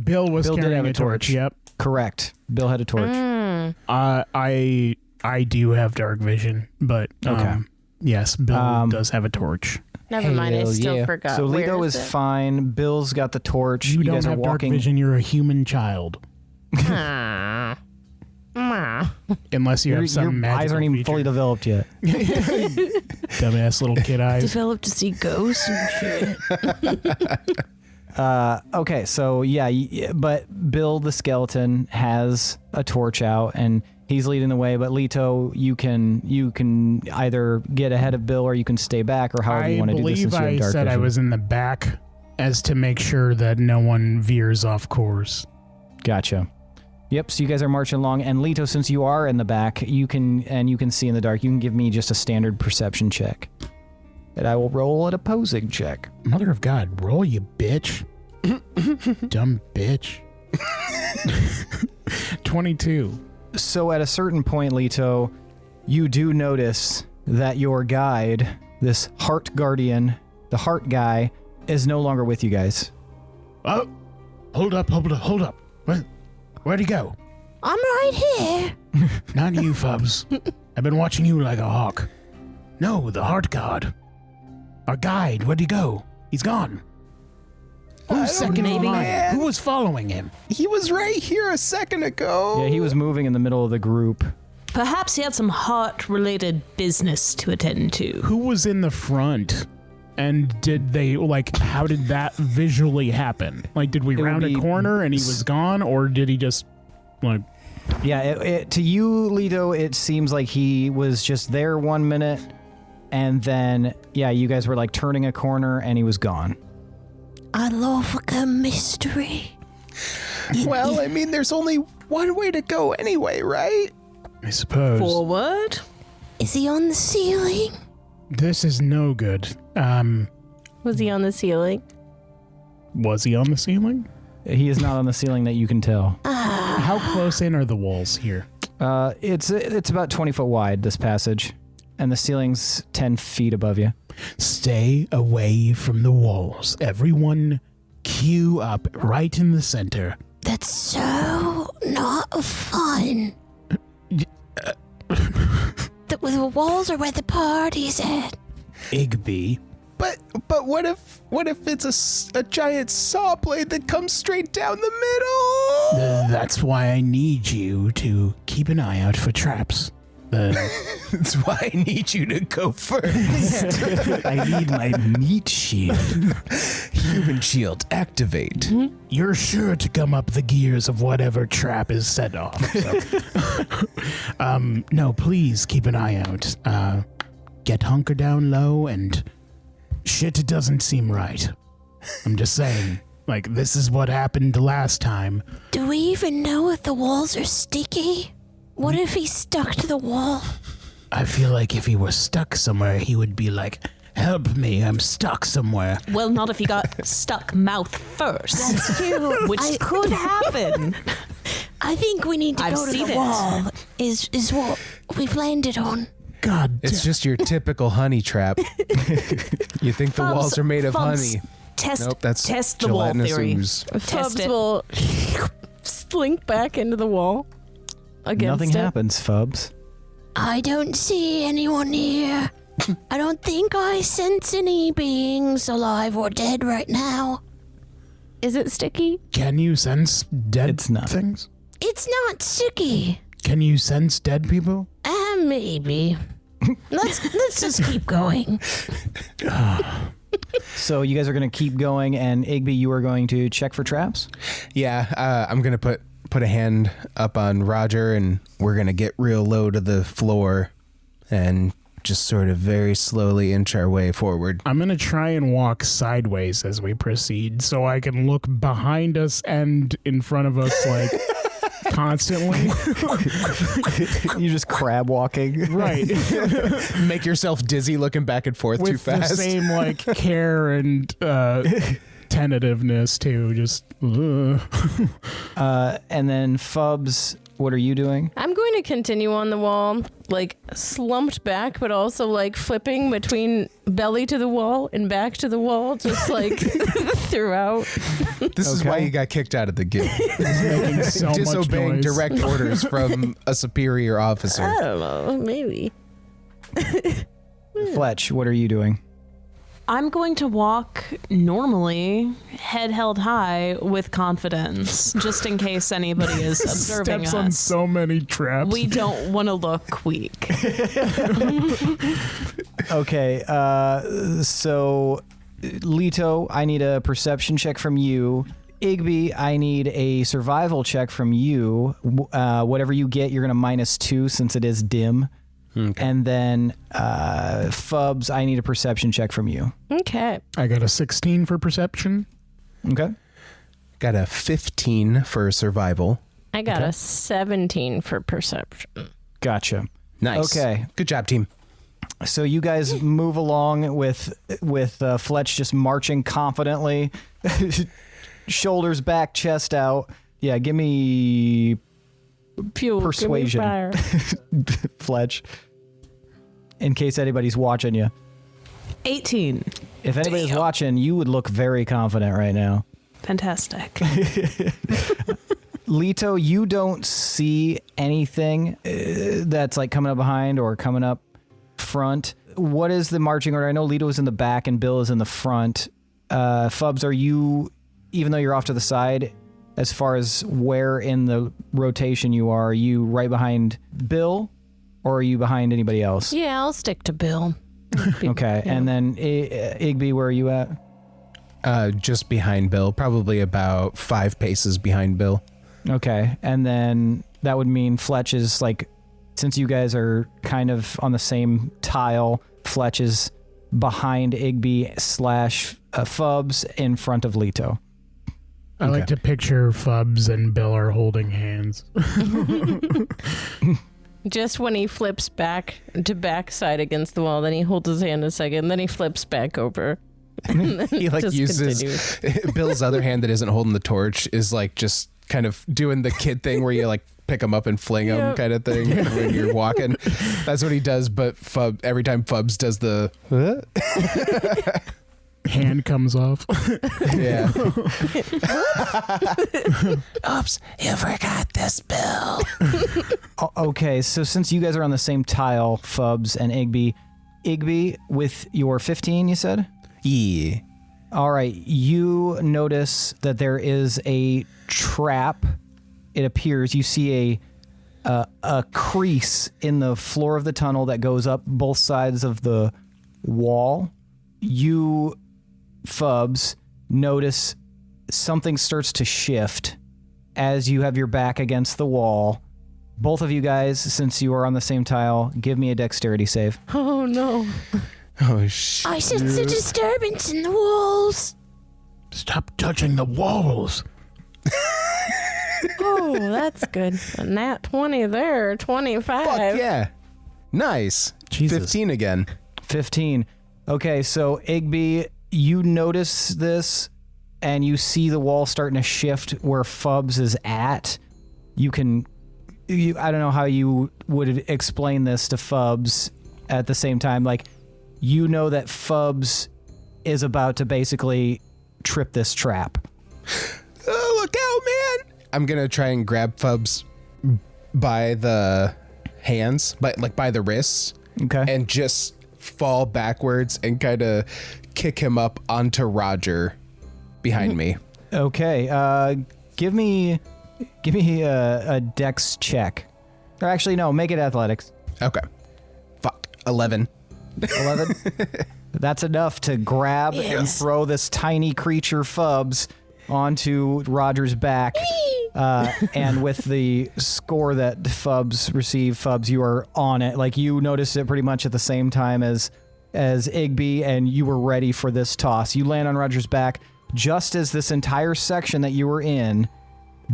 Bill did carrying have a torch. Yep. Correct. Bill had a torch. I do have dark vision, but yes, Bill does have a torch. Never mind, I still forgot. So Where Lito is it? fine. Bill's got the torch. You don't guys have are dark walking. vision. You're a human child. Unless you have some your magical eyes aren't even feature. fully developed yet. Dumbass little kid eyes. Developed to see ghosts and shit. Okay, so yeah, but Bill the skeleton has a torch out and he's leading the way. But Leto, you can either get ahead of Bill or you can stay back, or however you want to do this. I believe I said I was in the back, as to make sure that no one veers off course. Gotcha. Yep. So you guys are marching along, and Leto, since you are in the back, you can see in the dark. You can give me just a standard perception check, and I will roll an opposing check. Mother of God, roll, you bitch. Dumb bitch. 22. So at a certain point, Leto, you do notice that your guide, this heart guardian, the heart guy, is no longer with you guys. Oh, hold up. Where'd he go? I'm right here. Not you, Fubs. I've been watching you like a hawk. No, the heart god. Our guide, where'd he go? He's gone. Who's second in line? Who was following him? He was right here a second ago. Yeah, he was moving in the middle of the group. Perhaps he had some heart-related business to attend to. Who was in the front? And did they, how did that visually happen? Did we round a corner and he was gone, or did he just, Yeah, to you, Leto, it seems like he was just there 1 minute, and then, yeah, you guys were, turning a corner, and he was gone. I love a mystery. Well, I mean, there's only one way to go anyway, right? I suppose. Forward? Is he on the ceiling? This is no good. Was he on the ceiling? Was he on the ceiling? He is not on the ceiling that you can tell. How close in are the walls here? It's about 20 foot wide, this passage, and the ceiling's 10 feet above you. Stay away from the walls. Everyone queue up right in the center. That's so not fun. The walls are where the party's at. Igby. But what if it's a giant saw blade that comes straight down the middle? That's why I need you to keep an eye out for traps. That's why I need you to go first. I need my meat shield. Human shield, activate. Mm-hmm. You're sure to come up the gears of whatever trap is set off. So. No, please keep an eye out. Get hunker down low, and shit doesn't seem right. I'm just saying, this is what happened last time. Do we even know if the walls are sticky? What if he's stuck to the wall? I feel like if he were stuck somewhere, he would be like, help me, I'm stuck somewhere. Well, not if he got stuck mouth first. That's true. Which could happen. I think we need to go to the wall. Is what we've landed on. God, it's just your typical honey trap. You think the walls are made of honey. Nope, that's test the wall theory. Fubs will slink back into the wall. Nothing happens, Fubs. I don't see anyone here. I don't think I sense any beings alive or dead right now. Is it sticky? Can you sense dead things? It's not sticky. Can you sense dead people? Maybe. Let's just keep going. So you guys are going to keep going, and Igby, you are going to check for traps? Yeah, I'm going to put a hand up on Roger, and we're going to get real low to the floor and just sort of very slowly inch our way forward. I'm going to try and walk sideways as we proceed so I can look behind us and in front of us constantly. You just crab walking. Right. Make yourself dizzy looking back and forth with too fast. The same care and tentativeness too. Just and then Fubs, what are you doing? I'm going to continue on the wall, slumped back, but also flipping between belly to the wall and back to the wall, just throughout. This is why you got kicked out of the guild. Making so disobeying much noise. direct orders from a superior officer. I don't know, maybe. Fletch, what are you doing? I'm going to walk normally, head held high with confidence, just in case anybody is observing Steps us. on so many traps. We don't want to look weak. Okay, so Leto, I need a perception check from you. Igby, I need a survival check from you. Whatever you get, you're going to -2 since it is dim. Okay. And then Fubs, I need a perception check from you. Okay. I got a 16 for perception. Okay. Got a 15 for survival. I got a 17 for perception. Gotcha. Nice. Okay. Good job, team. So you guys move along with Fletch just marching confidently, shoulders back, chest out. Yeah, give me Fuel, persuasion, give me fire. Fletch, in case anybody's watching you. 18. If anybody's watching, you would look very confident right now. Fantastic. Leto, you don't see anything that's like coming up behind or coming up front. What is the marching order? I know Leto is in the back and Bill is in the front. Fubs, are you, even though you're off to the side, as far as where in the rotation you are you right behind Bill or are you behind anybody else? Yeah, I'll stick to Bill. Okay, yeah. And then Igby, where are you at? Just behind Bill, probably about 5 paces behind Bill. Okay, and then that would mean Fletch is like, since you guys are kind of on the same tile, Fletch is behind Igby / Fubs in front of Leto. I like to picture Fubs and Bill are holding hands. Just when he flips back to backside against the wall, then he holds his hand a second, then he flips back over. He like uses Bill's other hand that isn't holding the torch is like just kind of doing the kid thing where you like pick him up and fling him kind of thing when you're walking. That's what he does, but every time Fubs does the hand comes off. Yeah. Oops, you forgot this, Bill. Okay, so since you guys are on the same tile, Fubs and Igby, with your 15, you said? Yeah. All right, you notice that there is a trap. It appears you see a crease in the floor of the tunnel that goes up both sides of the wall. You, Fubs, notice something starts to shift as you have your back against the wall. Both of you guys, since you are on the same tile, give me a dexterity save. Oh, no. Oh, shit. I sense a disturbance in the walls. Stop touching the walls. Oh, that's good. A nat 20 there, 25. Fuck yeah. Nice. Jesus. 15 again. 15. Okay, so Igby, you notice this, and you see the wall starting to shift where Fubs is at. I don't know how you would explain this to Fubs at the same time. Like, you know that Fubs is about to basically trip this trap. Oh, look out, man. I'm going to try and grab Fubs by the hands, by the wrists. Okay. And just fall backwards and kind of kick him up onto Roger behind me. Okay. Give me a dex check. Or actually, no, make it athletics. Okay. Fuck. 11. 11? That's enough to grab and throw this tiny creature Fubs onto Roger's back. And with the score that Fubs received, Fubs, you are on it. Like, you noticed it pretty much at the same time as Igby, and you were ready for this toss. You land on Roger's back just as this entire section that you were in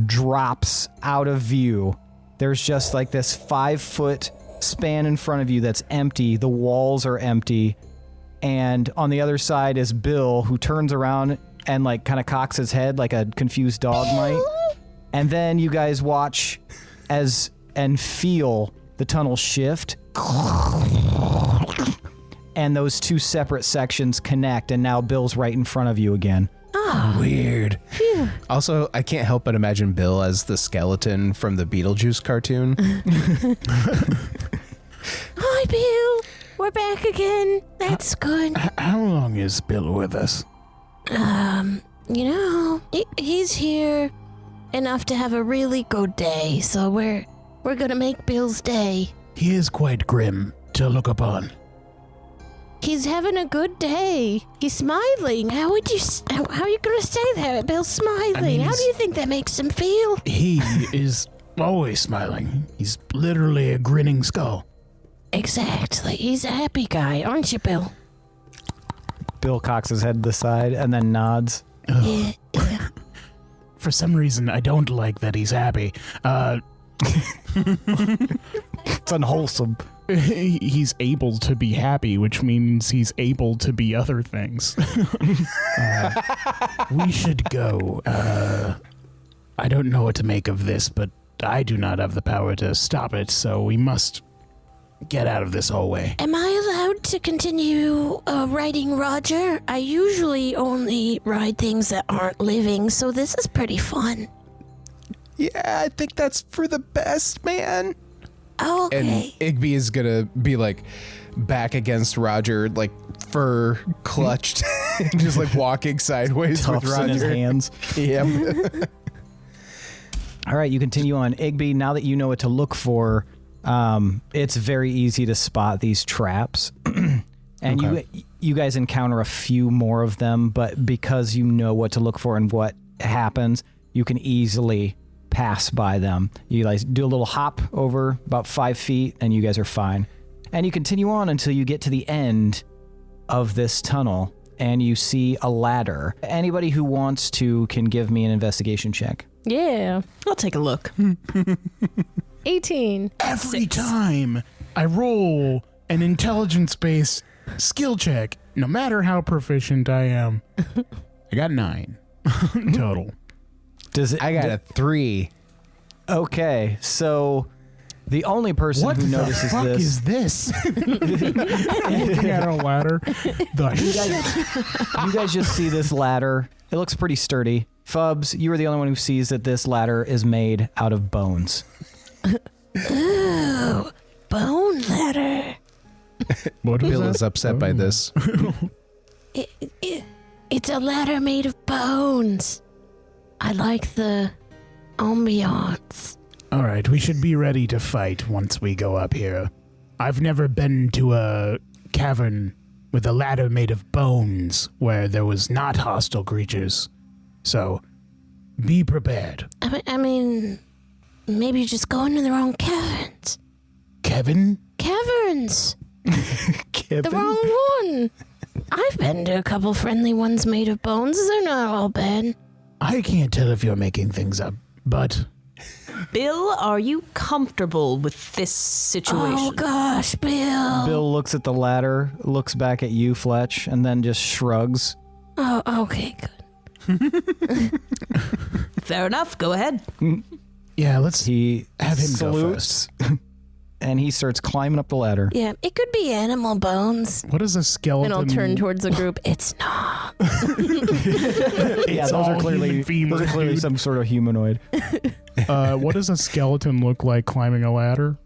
drops out of view. There's just like this 5-foot span in front of you that's empty. The walls are empty. And on the other side is Bill, who turns around and like kind of cocks his head like a confused dog might. And then you guys watch and feel the tunnel shift. And those two separate sections connect, and now Bill's right in front of you again. Oh, weird. Phew. Also, I can't help but imagine Bill as the skeleton from the Beetlejuice cartoon. Hi, Bill. We're back again. That's good. How long is Bill with us? He's here enough to have a really good day, so we're gonna make Bill's day. He is quite grim to look upon. He's having a good day. He's smiling. How are you gonna say that? Bill's smiling. How do you think that makes him feel? He is always smiling. He's literally a grinning skull. Exactly. He's a happy guy, aren't you, Bill? Bill cocks his head to the side and then nods. Yeah. For some reason, I don't like that he's happy. It's unwholesome. He's able to be happy, which means he's able to be other things. We should go. I don't know what to make of this, but I do not have the power to stop it, so we must get out of this hallway. Am I allowed to continue riding Roger? I usually only ride things that aren't living, so this is pretty fun. Yeah, I think that's for the best, man. Okay. And Igby is gonna be like back against Roger, like fur clutched, just like walking sideways Tufts with Roger in his hands. Yeah. All right, you continue on. Igby, now that you know what to look for, it's very easy to spot these traps. And Okay. you guys encounter a few more of them, but because you know what to look for and what happens, you can easily pass by them. You guys do a little hop over about 5 feet, and you guys are fine. And you continue on until you get to the end of this tunnel, and you see a ladder. Anybody who wants to can give me an investigation check. Yeah. I'll take a look. 18. Every 6. time I roll an intelligence-based skill check, no matter how proficient I am, I got 9 total. Does it? I got a 3. Okay, so the only person What who the notices fuck this is this? Looking at a ladder. you guys just see this ladder. It looks pretty sturdy. Fubs, you are the only one who sees that this ladder is made out of bones. Ooh, bone ladder. What Bill is upset by this. It's a ladder made of bones. I like the ambiance. All right, we should be ready to fight once we go up here. I've never been to a cavern with a ladder made of bones where there was not hostile creatures. So, be prepared. I mean, maybe you're just going to the wrong caverns. Kevin? Caverns! Kevin? The wrong one! I've been to a couple friendly ones made of bones. They're not all bad. I can't tell if you're making things up, but Bill, are you comfortable with this situation? Oh gosh, Bill. Bill looks at the ladder, looks back at you, Fletch, and then just shrugs. Oh, okay, good. Fair enough. Go ahead. yeah, let's He have him go salutes, and he starts climbing up the ladder. Yeah, it could be animal bones. What is a skeleton? And I'll turn towards the group. It's not. Yeah, those are all clearly human femurs, dude. some sort of humanoid. What does a skeleton look like climbing a ladder?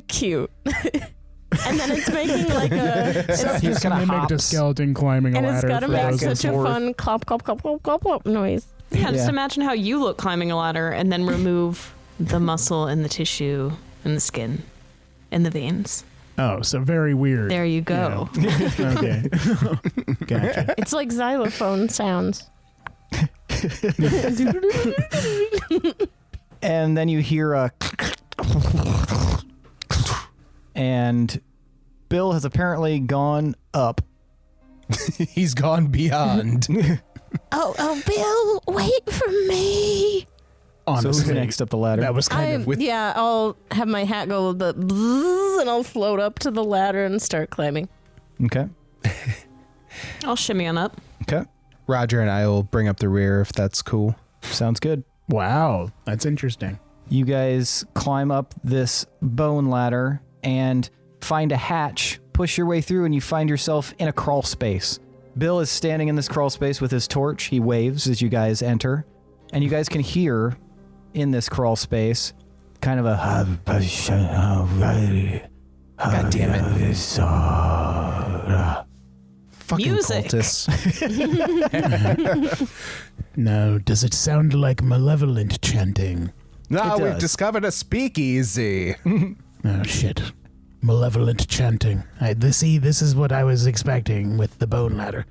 Cute. And then it's making like a... He's gonna mimicked a hops. skeleton climbing a And it's ladder. got to for make those and such a forth. fun clop, clop, clop, clop, clop, clop noise. Yeah, just Yeah. imagine how you look climbing a ladder and then remove the muscle and the tissue and the skin and the veins. Oh, so very weird. There you go. Okay. Gotcha. It's like xylophone sounds. And then you hear a and Bill has apparently gone up. He's gone beyond. Oh, Bill, wait for me. Honestly, So who's next up the ladder? that was kind of Yeah, I'll have my hat go the bzzz, and I'll float up to the ladder and start climbing. Okay. I'll shimmy on up. Okay. Roger and I will bring up the rear if that's cool. Sounds good. wow. That's interesting. You guys climb up this bone ladder and find a hatch, push your way through, and you find yourself in a crawl space. Bill is standing in this crawl space with his torch. He waves as you guys enter, and you guys can hear in this crawl space kind of a God damn it. Fucking Music. cultists. Now, does it sound like malevolent chanting? Now It we've does. discovered a speakeasy. Oh, shit. malevolent chanting. This is what I was expecting with the bone ladder.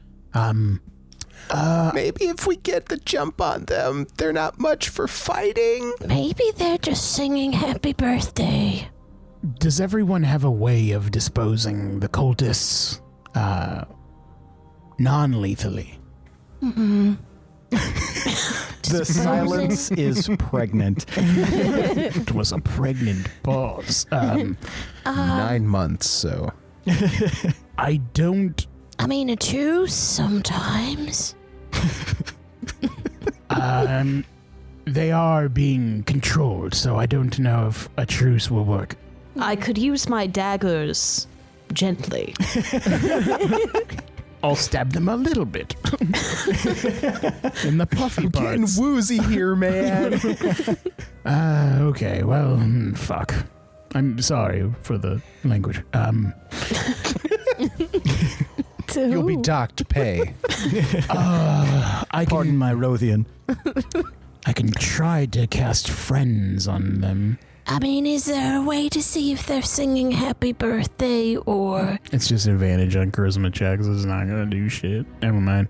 Maybe if we get the jump on them, they're not much for fighting. Maybe they're just singing happy birthday. Does everyone have a way of disposing the cultists non-lethally? The silence is pregnant. It was a pregnant pause. 9 months, so. I don't... I mean, a truce sometimes. They are being controlled, so I don't know if a truce will work. I could use my daggers gently. I'll stab them a little bit. In the puffy Getting parts. woozy here, man. Okay, well, fuck. I'm sorry for the language. You'll be docked pay. Pardon my Rothian. I can try to cast friends on them. I mean, is there a way to see if they're singing happy birthday or... It's just advantage on charisma checks. It's not gonna do shit. Never mind.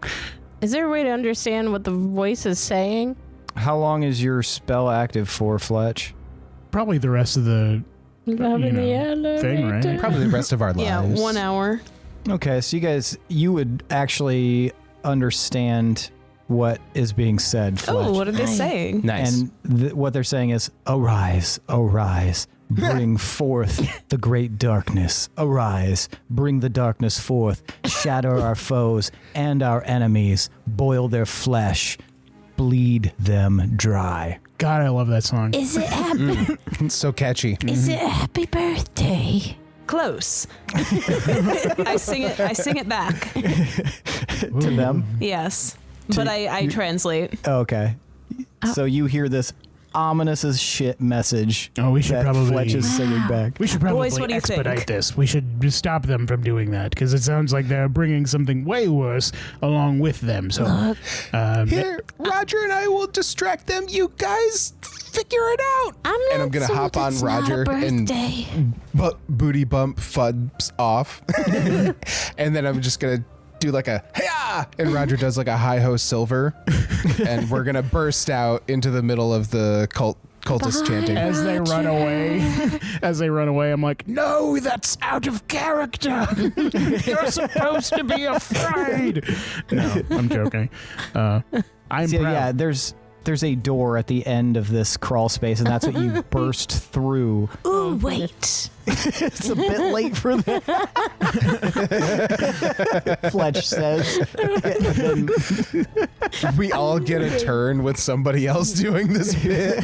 Is there a way to understand what the voice is saying? How long is your spell active for, Fletch? Probably the rest of the Loving the elevator. thing, right? Probably the rest of our lives. Yeah, 1 hour. Okay, so you would actually understand what is being said, Fletch. Oh, what are they saying? Nice. And what they're saying is, arise, arise, bring forth the great darkness. Arise, bring the darkness forth, shatter our foes and our enemies, boil their flesh, bleed them dry. God, I love that song. Is it happy? It's so catchy. Is it happy birthday? Close. I sing it back. To them? Yes. But I translate. Okay. So you hear this ominous as shit message Oh, we should that probably... Fletch is singing back. We should probably Boys, what do you think? expedite this. We should stop them from doing that because it sounds like they're bringing something way worse along with them. So, Here, Roger and I will distract them. You guys figure it out. And I'm gonna hop on Roger and booty bump Fuds off. And then I'm just gonna do like a hey-ah! And Roger does like a hi-ho silver. And we're gonna burst out into the middle of the cultist chanting. as they run away, I'm like, no, that's out of character. You're supposed to be afraid. No, I'm joking. I'm So proud. yeah, there's a door at the end of this crawl space, and that's what you burst through. Ooh, wait. It's a bit late for that. Fletch says. We all get a turn with somebody else doing this bit.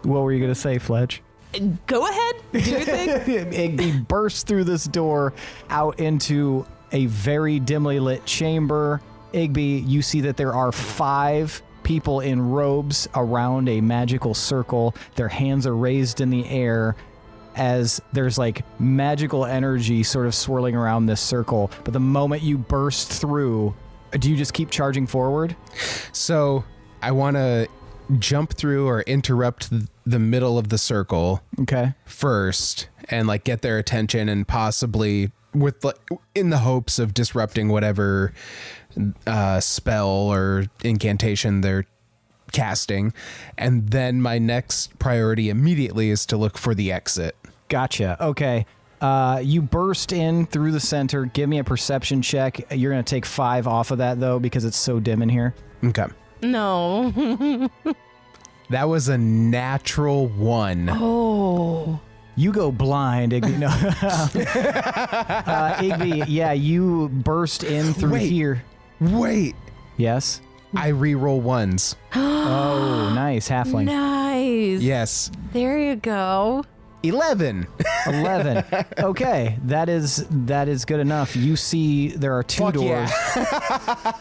What were you going to say, Fletch? Go ahead. Do your thing. He bursts through this door out into a very dimly lit chamber. Igby, you see that there are 5 people in robes around a magical circle. Their hands are raised in the air as there's like magical energy sort of swirling around this circle. But the moment you burst through, do you just keep charging forward? So I want to jump through or interrupt the middle of the circle first and like get their attention and possibly with like, in the hopes of disrupting whatever spell or incantation they're casting. And then my next priority immediately is to look for the exit. Gotcha. Okay. You burst in through the center. Give me a perception check. You're going to take 5 off of that, though, because it's so dim in here. Okay. No. That was a natural 1. Oh. You go blind, Igby. No. Igby, yeah, you burst in through here. Wait. Yes? I re-roll 1s. Oh, nice. Halfling. Nice. Yes. There you go. 11. 11. Okay, that is good enough. You see there are 2 doors.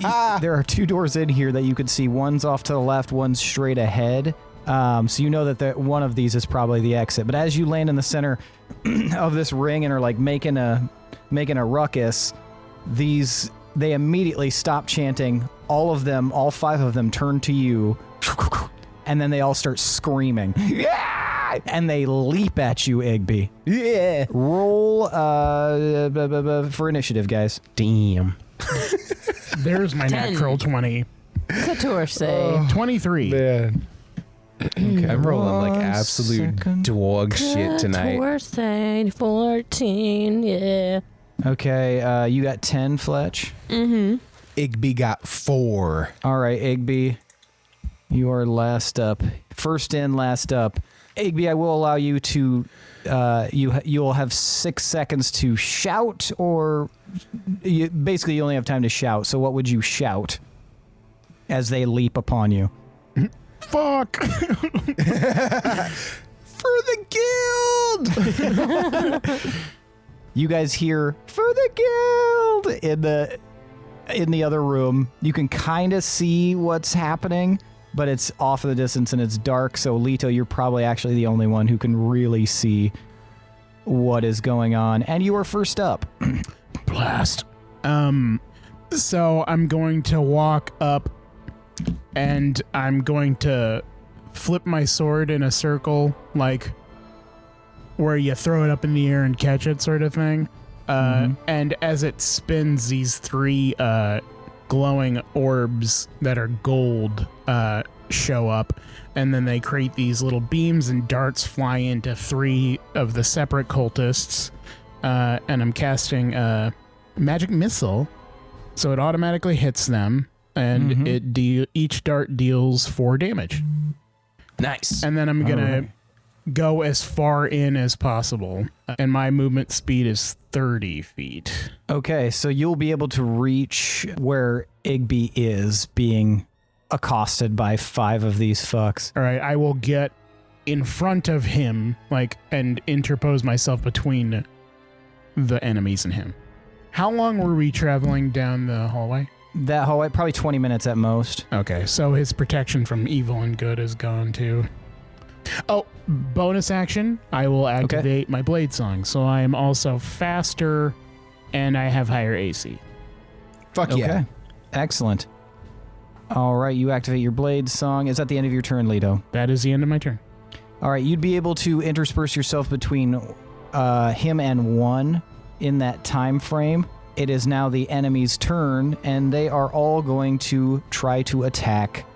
Yeah. There are 2 doors in here that you can see. One's off to the left, one's straight ahead. So you know that one of these is probably the exit. But as you land in the center of this ring and are like making a ruckus, they immediately stop chanting. All 5 of them turn to you, and then they all start screaming. Yeah! and they leap at you, Igby. Yeah. Roll for initiative, guys. Damn. There's my 10. natural 20. 14. 23. Man. Okay, I'm rolling like One absolute second. dog shit tonight. 14, yeah. Okay, you got 10, Fletch. Igby got 4. All right, Igby, you are last up. First in, last up. Igby, I will allow you to. You will have 6 seconds to shout, or basically you only have time to shout. So, what would you shout as they leap upon you? Fuck! For the guild! You guys hear "for the guild" in the other room. You can kind of see what's happening, but it's off in the distance and it's dark. So, Leto, you're probably actually the only one who can really see what is going on. And you are first up. Blast. So I'm going to walk up and I'm going to flip my sword in a circle, like where you throw it up in the air and catch it sort of thing. And as it spins, these 3 glowing orbs that are gold show up, and then they create these little beams and darts fly into 3 of the separate cultists. And I'm casting a magic missile, so it automatically hits them, and each dart deals 4 damage. Nice. And then I'm gonna go as far in as possible, and my movement speed is 30 feet. Okay, so you'll be able to reach where Igby is being accosted by 5 of these fucks. All right, I will get in front of him, and interpose myself between the enemies and him. How long were we traveling down the hallway? That hallway, probably 20 minutes at most. Okay, so his protection from evil and good is gone too. Oh, bonus action, I will activate my blade song, so I am also faster and I have higher AC. Fuck yeah. Okay, excellent. All right, you activate your blade song. Is that the end of your turn, Leto? That is the end of my turn. All right, you'd be able to intersperse yourself between him and 1 in that time frame. It is now the enemy's turn, and they are all going to try to attack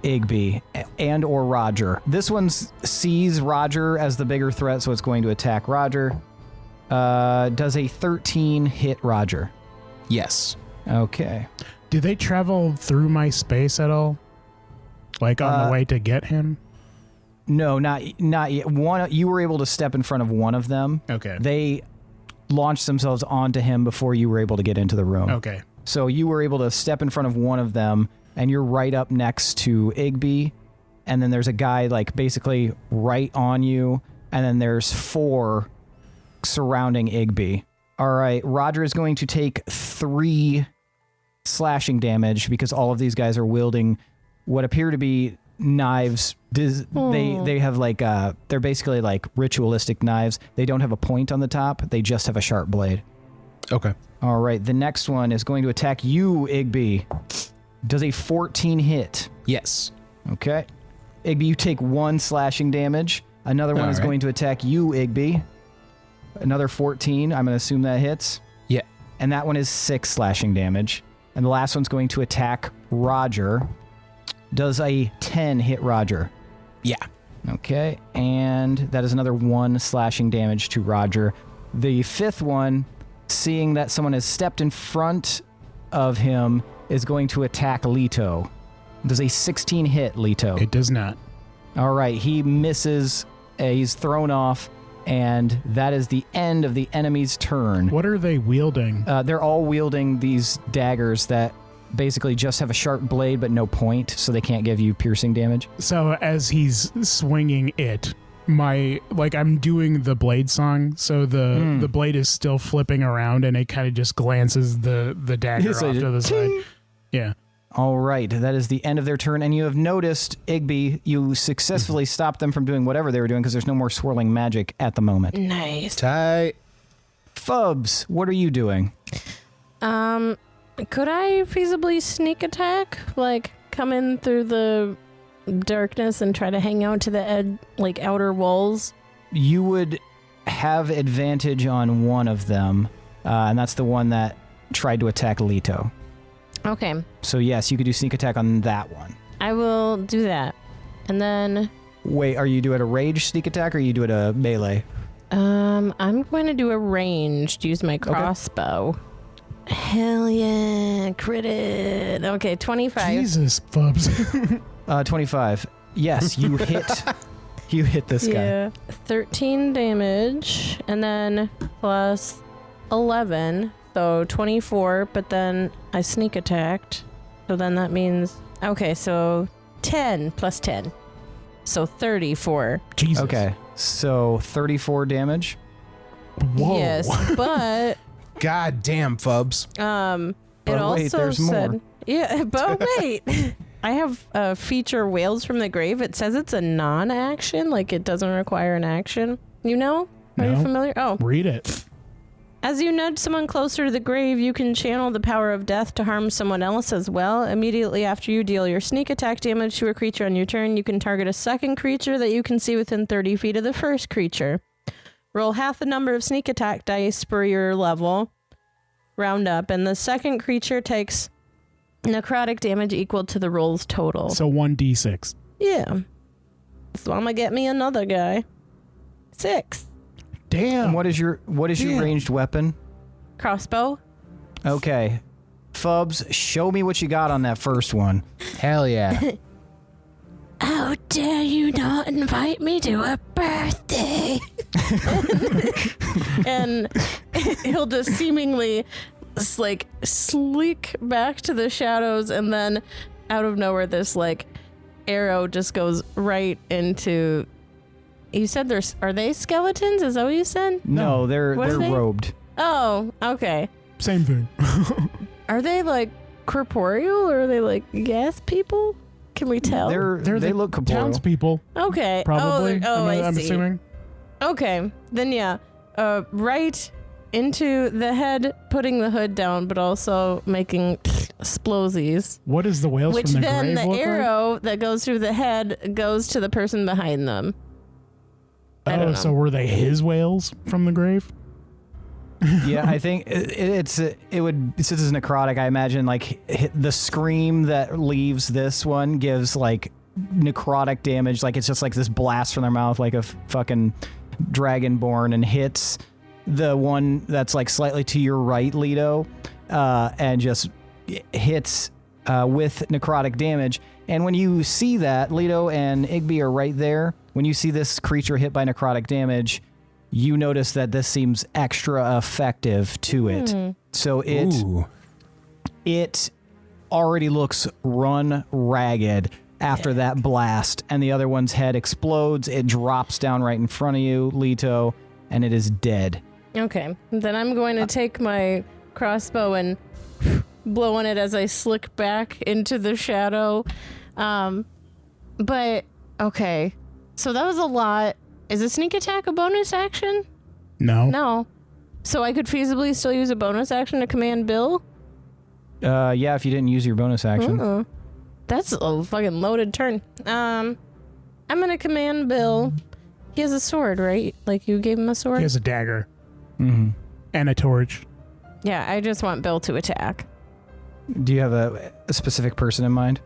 Igby and or Roger. This one sees Roger as the bigger threat, so it's going to attack Roger. Does a 13 hit Roger? Yes. Okay. Do they travel through my space at all? Like on the way to get him? No, not yet. You were able to step in front of one of them. Okay. They launched themselves onto him before you were able to get into the room. Okay. So you were able to step in front of one of them, and you're right up next to Igby, and then there's a guy basically right on you, and then there's 4 surrounding Igby. All right, Roger is going to take 3 slashing damage because all of these guys are wielding what appear to be knives. They have they're basically like ritualistic knives. They don't have a point on the top. They just have a sharp blade. Okay. All right, the next one is going to attack you, Igby. Does a 14 hit? Yes. Okay. Igby, you take 1 slashing damage. Another one is going to attack you, Igby. Another 14. I'm going to assume that hits. Yeah. And that one is 6 slashing damage. And the last one's going to attack Roger. Does a 10 hit Roger? Yeah. Okay. And that is another 1 slashing damage to Roger. The 5th one, seeing that someone has stepped in front of him, is going to attack Leto. Does a 16 hit Leto? It does not. All right, he misses. He's thrown off, and that is the end of the enemy's turn. What are they wielding? They're all wielding these daggers that basically just have a sharp blade but no point, so they can't give you piercing damage. So as he's swinging it, I'm doing the blade song, so the blade is still flipping around, and it kind of just glances the dagger off to the side. Yeah. All right, that is the end of their turn, and you have noticed, Igby, you successfully stopped them from doing whatever they were doing because there's no more swirling magic at the moment. Nice. Tight. Fubs, what are you doing? Could I feasibly sneak attack? Like, come in through the darkness and try to hang out to the outer walls? You would have advantage on one of them, and that's the one that tried to attack Leto. Okay. So yes, you could do sneak attack on that one. I will do that. And then... Wait, are you doing a rage sneak attack or are you doing a melee? I'm going to do a ranged, use my crossbow. Okay. Hell yeah, critted. Okay, 25. Jesus, Fubs. 25. Yes, you hit. You hit this guy. 13 damage, and then plus 11, so 24, but then I sneak attacked. So then that means, okay, so 10 plus 10. So 34. Jesus. Okay, so 34 damage. Whoa. Yes, but God damn, Fubs. it But also wait, there's said, more. yeah, but wait. I have feature Whales from the Grave. It says it's a non-action, like it doesn't require an action. You know? Are you No. familiar? Oh. Read it. As you nudge someone closer to the grave, you can channel the power of death to harm someone else as well. Immediately after you deal your sneak attack damage to a creature on your turn, you can target a second creature that you can see within 30 feet of the first creature. Roll half the number of sneak attack dice per your level. Round up, and the second creature takes necrotic damage equal to the roll's total. So 1d6. Yeah. So I'm gonna get me another guy. 6. Damn. And what is your ranged weapon? Crossbow. Okay. Fubs, show me what you got on that first one. Hell yeah. How dare you not invite me to a birthday? And he'll just seemingly sleek back to the shadows, and then out of nowhere this arrow just goes right into... You said are they skeletons? Is that what you said? No, they're What are they? robed. Oh, okay. Same thing. Are they corporeal, or are they gas people? Can we tell? They're they the look corporeal. townspeople, Okay. probably. I I'm see. assuming. Okay, then yeah, right into the head, putting the hood down, but also making explosies. What is the whales Which from the then grave the look arrow that goes through the head goes to the person behind them. I like? don't Oh, know. so were they his whales from the grave? Yeah, I think it would, since it's necrotic, I imagine the scream that leaves this one gives necrotic damage. It's just this blast from their mouth like a fucking Dragonborn, and hits the one that's slightly to your right, Leto, and just hits with necrotic damage. And when you see that, Leto and Igby are right there. When you see this creature hit by necrotic damage, you notice that this seems extra effective to it. So it already looks run ragged after that blast, and the other one's head explodes. It drops down right in front of you, Leto, and it is dead. Okay, then I'm going to take my crossbow and blow on it as I slick back into the shadow. But okay, so that was a lot. Is a sneak attack a bonus action? No. No. So I could feasibly still use a bonus action to command Bill? Yeah, if you didn't use your bonus action. Uh-uh. That's a fucking loaded turn. I'm gonna command Bill. He has a sword, right? You gave him a sword? He has a dagger Mm-hmm. and a torch. Yeah, I just want Bill to attack. Do you have a specific person in mind?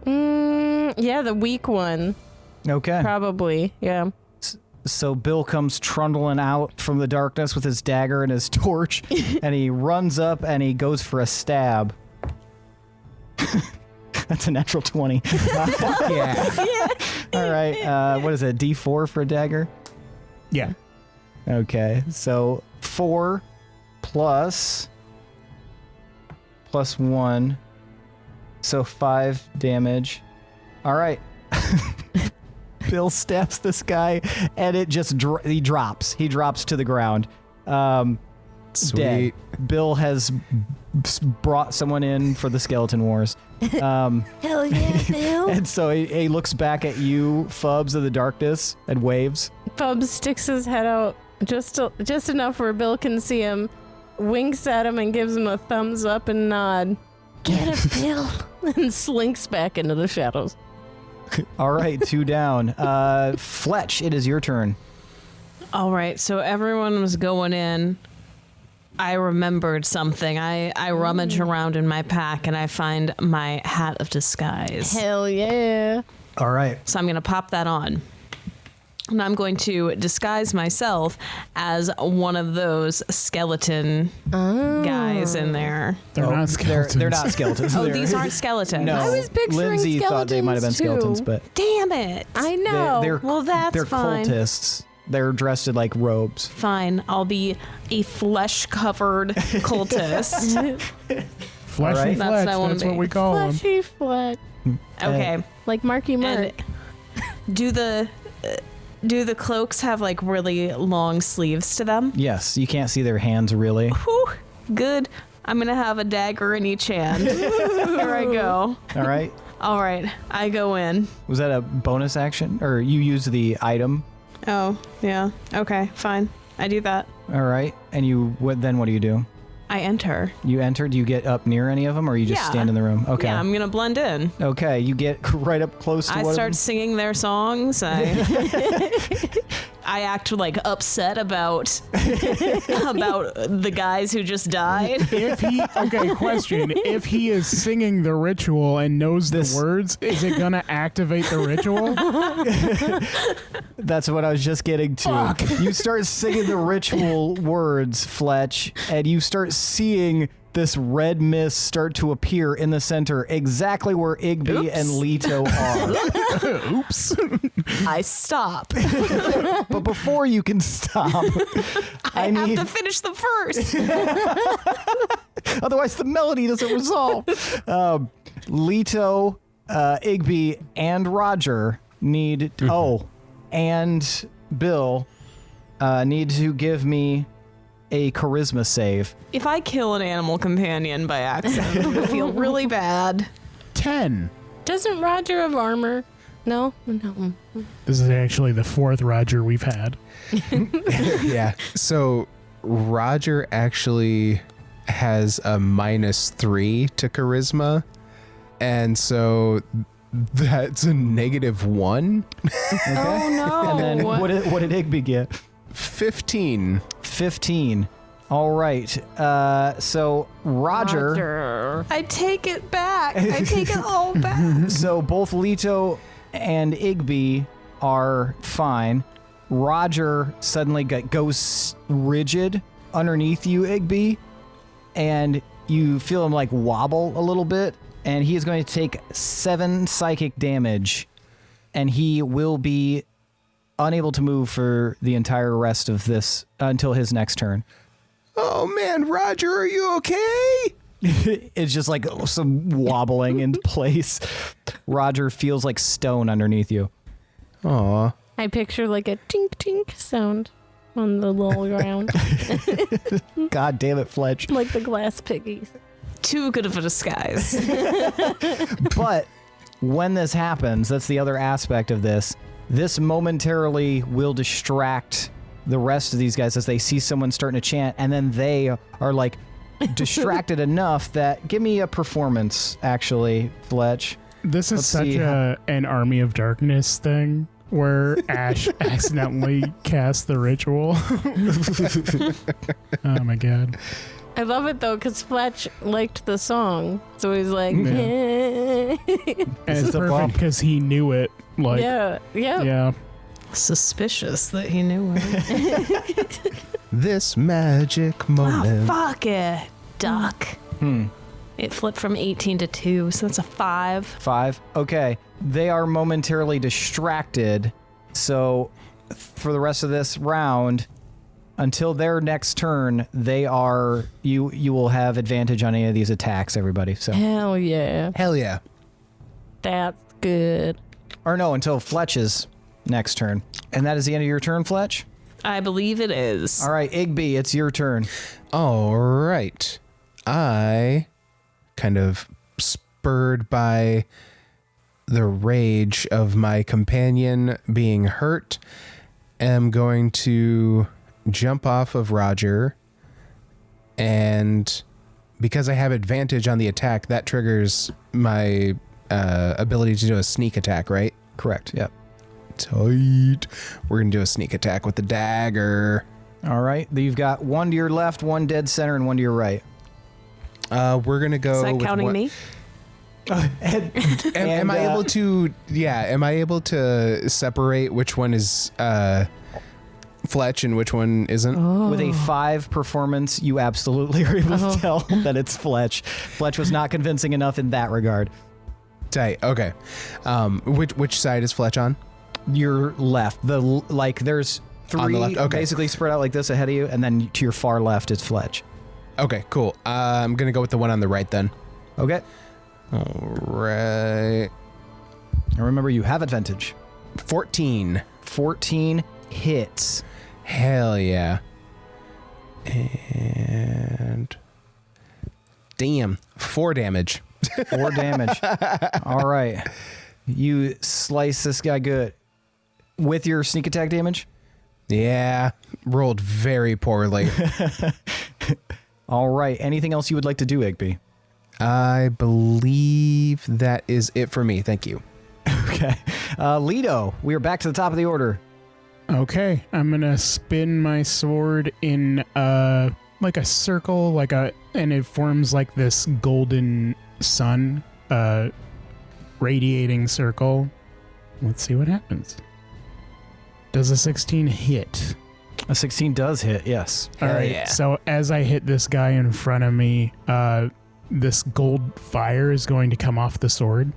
Yeah, the weak one. Okay. Probably, yeah. So Bill comes trundling out from the darkness with his dagger and his torch, and he runs up and he goes for a stab. That's a natural 20. Fuck yeah. All right. What is it? D4 for a dagger? Yeah. Okay. So 4 plus 1. So 5 damage. All right. Bill stabs this guy, and it just he drops. He drops to the ground. Dead. Sweet. Bill has brought someone in for the skeleton wars. Hell yeah, Bill. And so he looks back at you, Fubs of the darkness, and waves. Fubs sticks his head out just enough where Bill can see him, winks at him, and gives him a thumbs up and nod, Get him, Bill. and slinks back into the shadows. All right, 2 down. Fletch, it is your turn. All right, so everyone was going in. I remembered something. I rummage around in my pack and I find my hat of disguise. Hell yeah. All right. So I'm going to pop that on. And I'm going to disguise myself as one of those skeleton guys in there. They're not skeletons. They're not skeletons. Oh, these aren't skeletons. No, I was picturing Lindsey thought they might have been skeletons, skeletons, too. but Damn it. I know. Well, that's they're fine. cultists. They're dressed in like robes. Fine. I'll be a flesh-covered cultist. Flesh All right. and That's flesh, what I wanna that's what be. we call them. Fleshy flesh. Okay. Like Marky Mark. And do the cloaks have like really long sleeves to them? Yes, you can't see their hands really. Whew, good. I'm gonna have a dagger in each hand. Here I go. All right. All right, I go in. Was that a bonus action, or you use the item? Oh, yeah. Okay, fine. I do that. All right, and then what do you do? I enter. You enter. Do you get up near any of them, or you just Yeah. stand in the room? Okay. Yeah, I'm gonna blend in. Okay, you get right up close to I one of start them? singing their songs. I act like upset about the guys who just died. Question. If he is singing the ritual and knows the words, is it going to activate the ritual? That's what I was just getting to. Fuck. You start singing the ritual words, Fletch, and you start seeing this red mist start to appear in the center, exactly where Igby and Leto are. Oops. I stop. But before you can stop, I have to finish the verse. otherwise the melody doesn't resolve. Leto, Igby, and Roger need... and Bill need to give me a charisma save. If I kill an animal companion by accident, I'm gonna feel really bad. 10. Doesn't Roger have armor? No? No. This is actually the 4th Roger we've had. Yeah. So Roger actually has a -3 to charisma. And so that's a -1. Oh, no. And then what did Igby get? 15. 15. All right. So Roger. I take it back. I take it all back. So both Leto and Igby are fine. Roger suddenly goes rigid underneath you, Igby, and you feel him like wobble a little bit, and he is going to take 7 psychic damage, and he will be unable to move for the entire rest of this until his next turn. Oh man, Roger, are you okay? It's just like some wobbling in place. Roger feels like stone underneath you. Aw. I picture like a tink tink sound on the little ground. God damn it, Fletch. Like the glass piggies. Too good of a disguise. But when this happens, that's the other aspect of this. This momentarily will distract the rest of these guys as they see someone starting to chant, and then they are like distracted enough that give me a performance, actually, Fletch. This is Let's such see an Army of Darkness thing where Ash accidentally cast the ritual. Oh my god. I love it though because Fletch liked the song. So he's like, Yeah. yeah. And it's is a perfect bump. because he knew it. Like, yeah. Suspicious that he knew it. This magic Oh, moment. fuck it. Duck. It flipped from 18 to 2, so that's a 5. 5. Okay. They are momentarily distracted. So for the rest of this round, until their next turn, they are you will have advantage on any of these attacks, everybody. So Hell yeah. Hell yeah. That's good. or no, until Fletch's next turn. And that is the end of your turn, Fletch? I believe it is. All right, Igby, it's your turn. All right. I, kind of spurred by the rage of my companion being hurt, am going to jump off of Roger, and because I have advantage on the attack, that triggers my ability to do a sneak attack, right? Correct. Yep. Tight. We're going to do a sneak attack with the dagger. All right. You've got one to your left, one dead center, and one to your right. We're going to go Is that with counting me? Am I able to? Yeah. Am I able to separate which one is Fletch and which one isn't? With a 5 performance, you absolutely are able to tell that it's Fletch. Fletch was not convincing enough in that regard. Tight. Okay. Which side is Fletch on? Your left. There's 3 On the left, okay. basically spread out like this ahead of you, and then to your far left is Fletch. Okay. Cool. I'm gonna go with the one on the right then. Okay. All right. And remember, you have advantage. 14. 14 hits. Hell yeah. And damn, 4 damage. 4 damage. All right. You slice this guy good. With your sneak attack damage? Yeah, rolled very poorly. All right. Anything else you would like to do, Igby? I believe that is it for me. Thank you. Okay. Lido, we are back to the top of the order. Okay, I'm gonna spin my sword in like a circle, and it forms like this golden sun, radiating circle. Let's see what happens. Does a 16 hit? A 16 does hit, yes. All right. yeah. So as I hit this guy in front of me, this gold fire is going to come off the sword.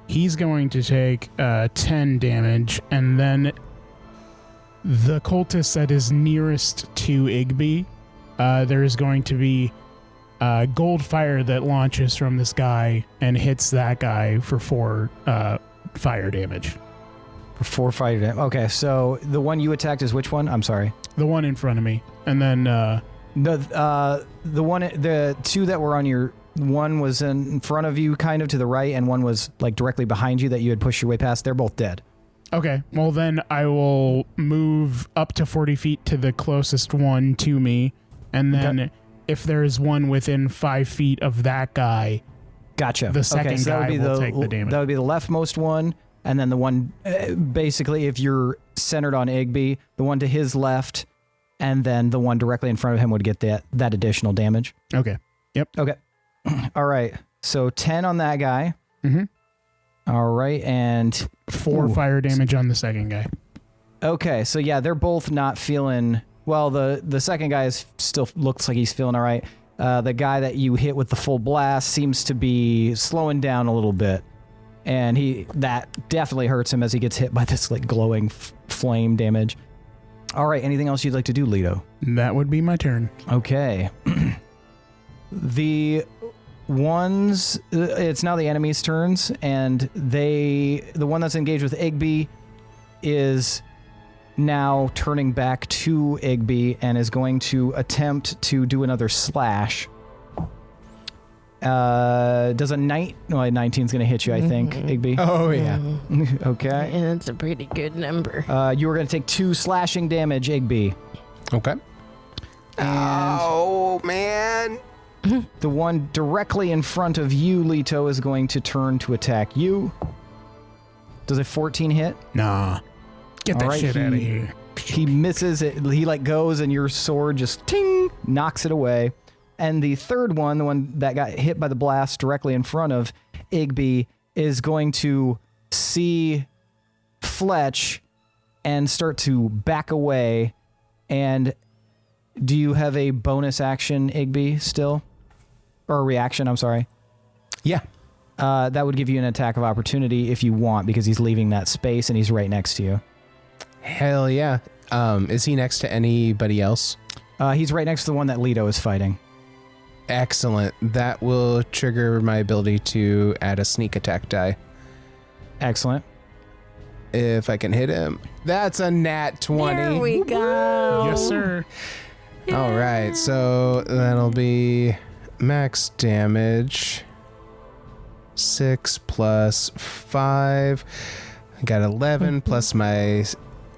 He's going to take 10 damage, and then the cultist that is nearest to Igby, there is going to be gold fire that launches from this guy and hits that guy for 4 fire damage. For 4 fire damage. Okay, so the one you attacked is which one? I'm sorry. The one in front of me, and then The 2 that were on your... One was in front of you, kind of to the right, and one was like directly behind you that you had pushed your way past. They're both dead. okay. Well, then I will move up to 40 feet to the closest one to me, and then if there's one within 5 feet of that guy, Gotcha. the second so that guy would be will take the damage. That would be the leftmost one, and then the one, basically, if you're centered on Igby, the one to his left, and then the one directly in front of him would get that additional damage. Okay. Yep. Okay. All right. So 10 on that guy. Mm-hmm. All right, and 4 fire damage on the second guy. Okay, so yeah, they're both not feeling well. The second guy still looks like he's feeling all right. The guy that you hit with the full blast seems to be slowing down a little bit, and that definitely hurts him as he gets hit by this like glowing flame damage. All right, anything else you'd like to do, Lido? That would be my turn. Okay. The ones, it's now the enemy's turns, and the one that's engaged with Igby is now turning back to Igby and is going to attempt to do another slash. Does a 19 is going to hit you, I think, Igby. Oh, yeah. Okay. And it's a pretty good number. You are going to take 2 slashing damage, Igby. Okay. Oh, man. The one directly in front of you, Leto, is going to turn to attack you. Does a 14 hit? Nah. Get that All right, shit out of here. He misses it. He goes and your sword just ting knocks it away. And the third one, the one that got hit by the blast directly in front of Igby, is going to see Fletch and start to back away. And do you have a bonus action, Igby, still? Or a reaction, I'm sorry. Yeah. That would give you an attack of opportunity if you want, because he's leaving that space and he's right next to you. Hell yeah. Is he next to anybody else? He's right next to the one that Leto is fighting. Excellent. That will trigger my ability to add a sneak attack die. Excellent. If I can hit him. That's a nat 20. There we go. Yes, sir. All right. So that'll be max damage. 6 plus 5. I got 11 plus my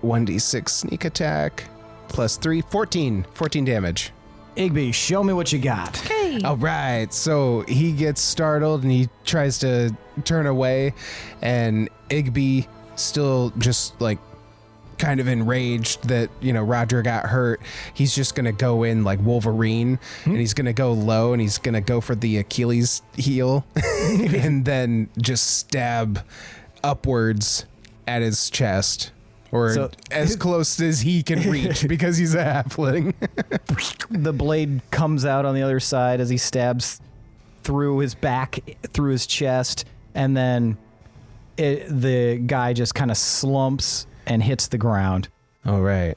1d6 sneak attack. Plus 3. 14 damage. Igby, show me what you got. Okay. All right, so he gets startled and he tries to turn away, and Igby still just like kind of enraged that, Roger got hurt. He's just going to go in like Wolverine and he's going to go low and he's going to go for the Achilles heel and then just stab upwards at his chest. Or as close as he can reach because he's a halfling. The blade comes out on the other side as he stabs through his back, through his chest, and then the guy just kind of slumps and hits the ground. All right.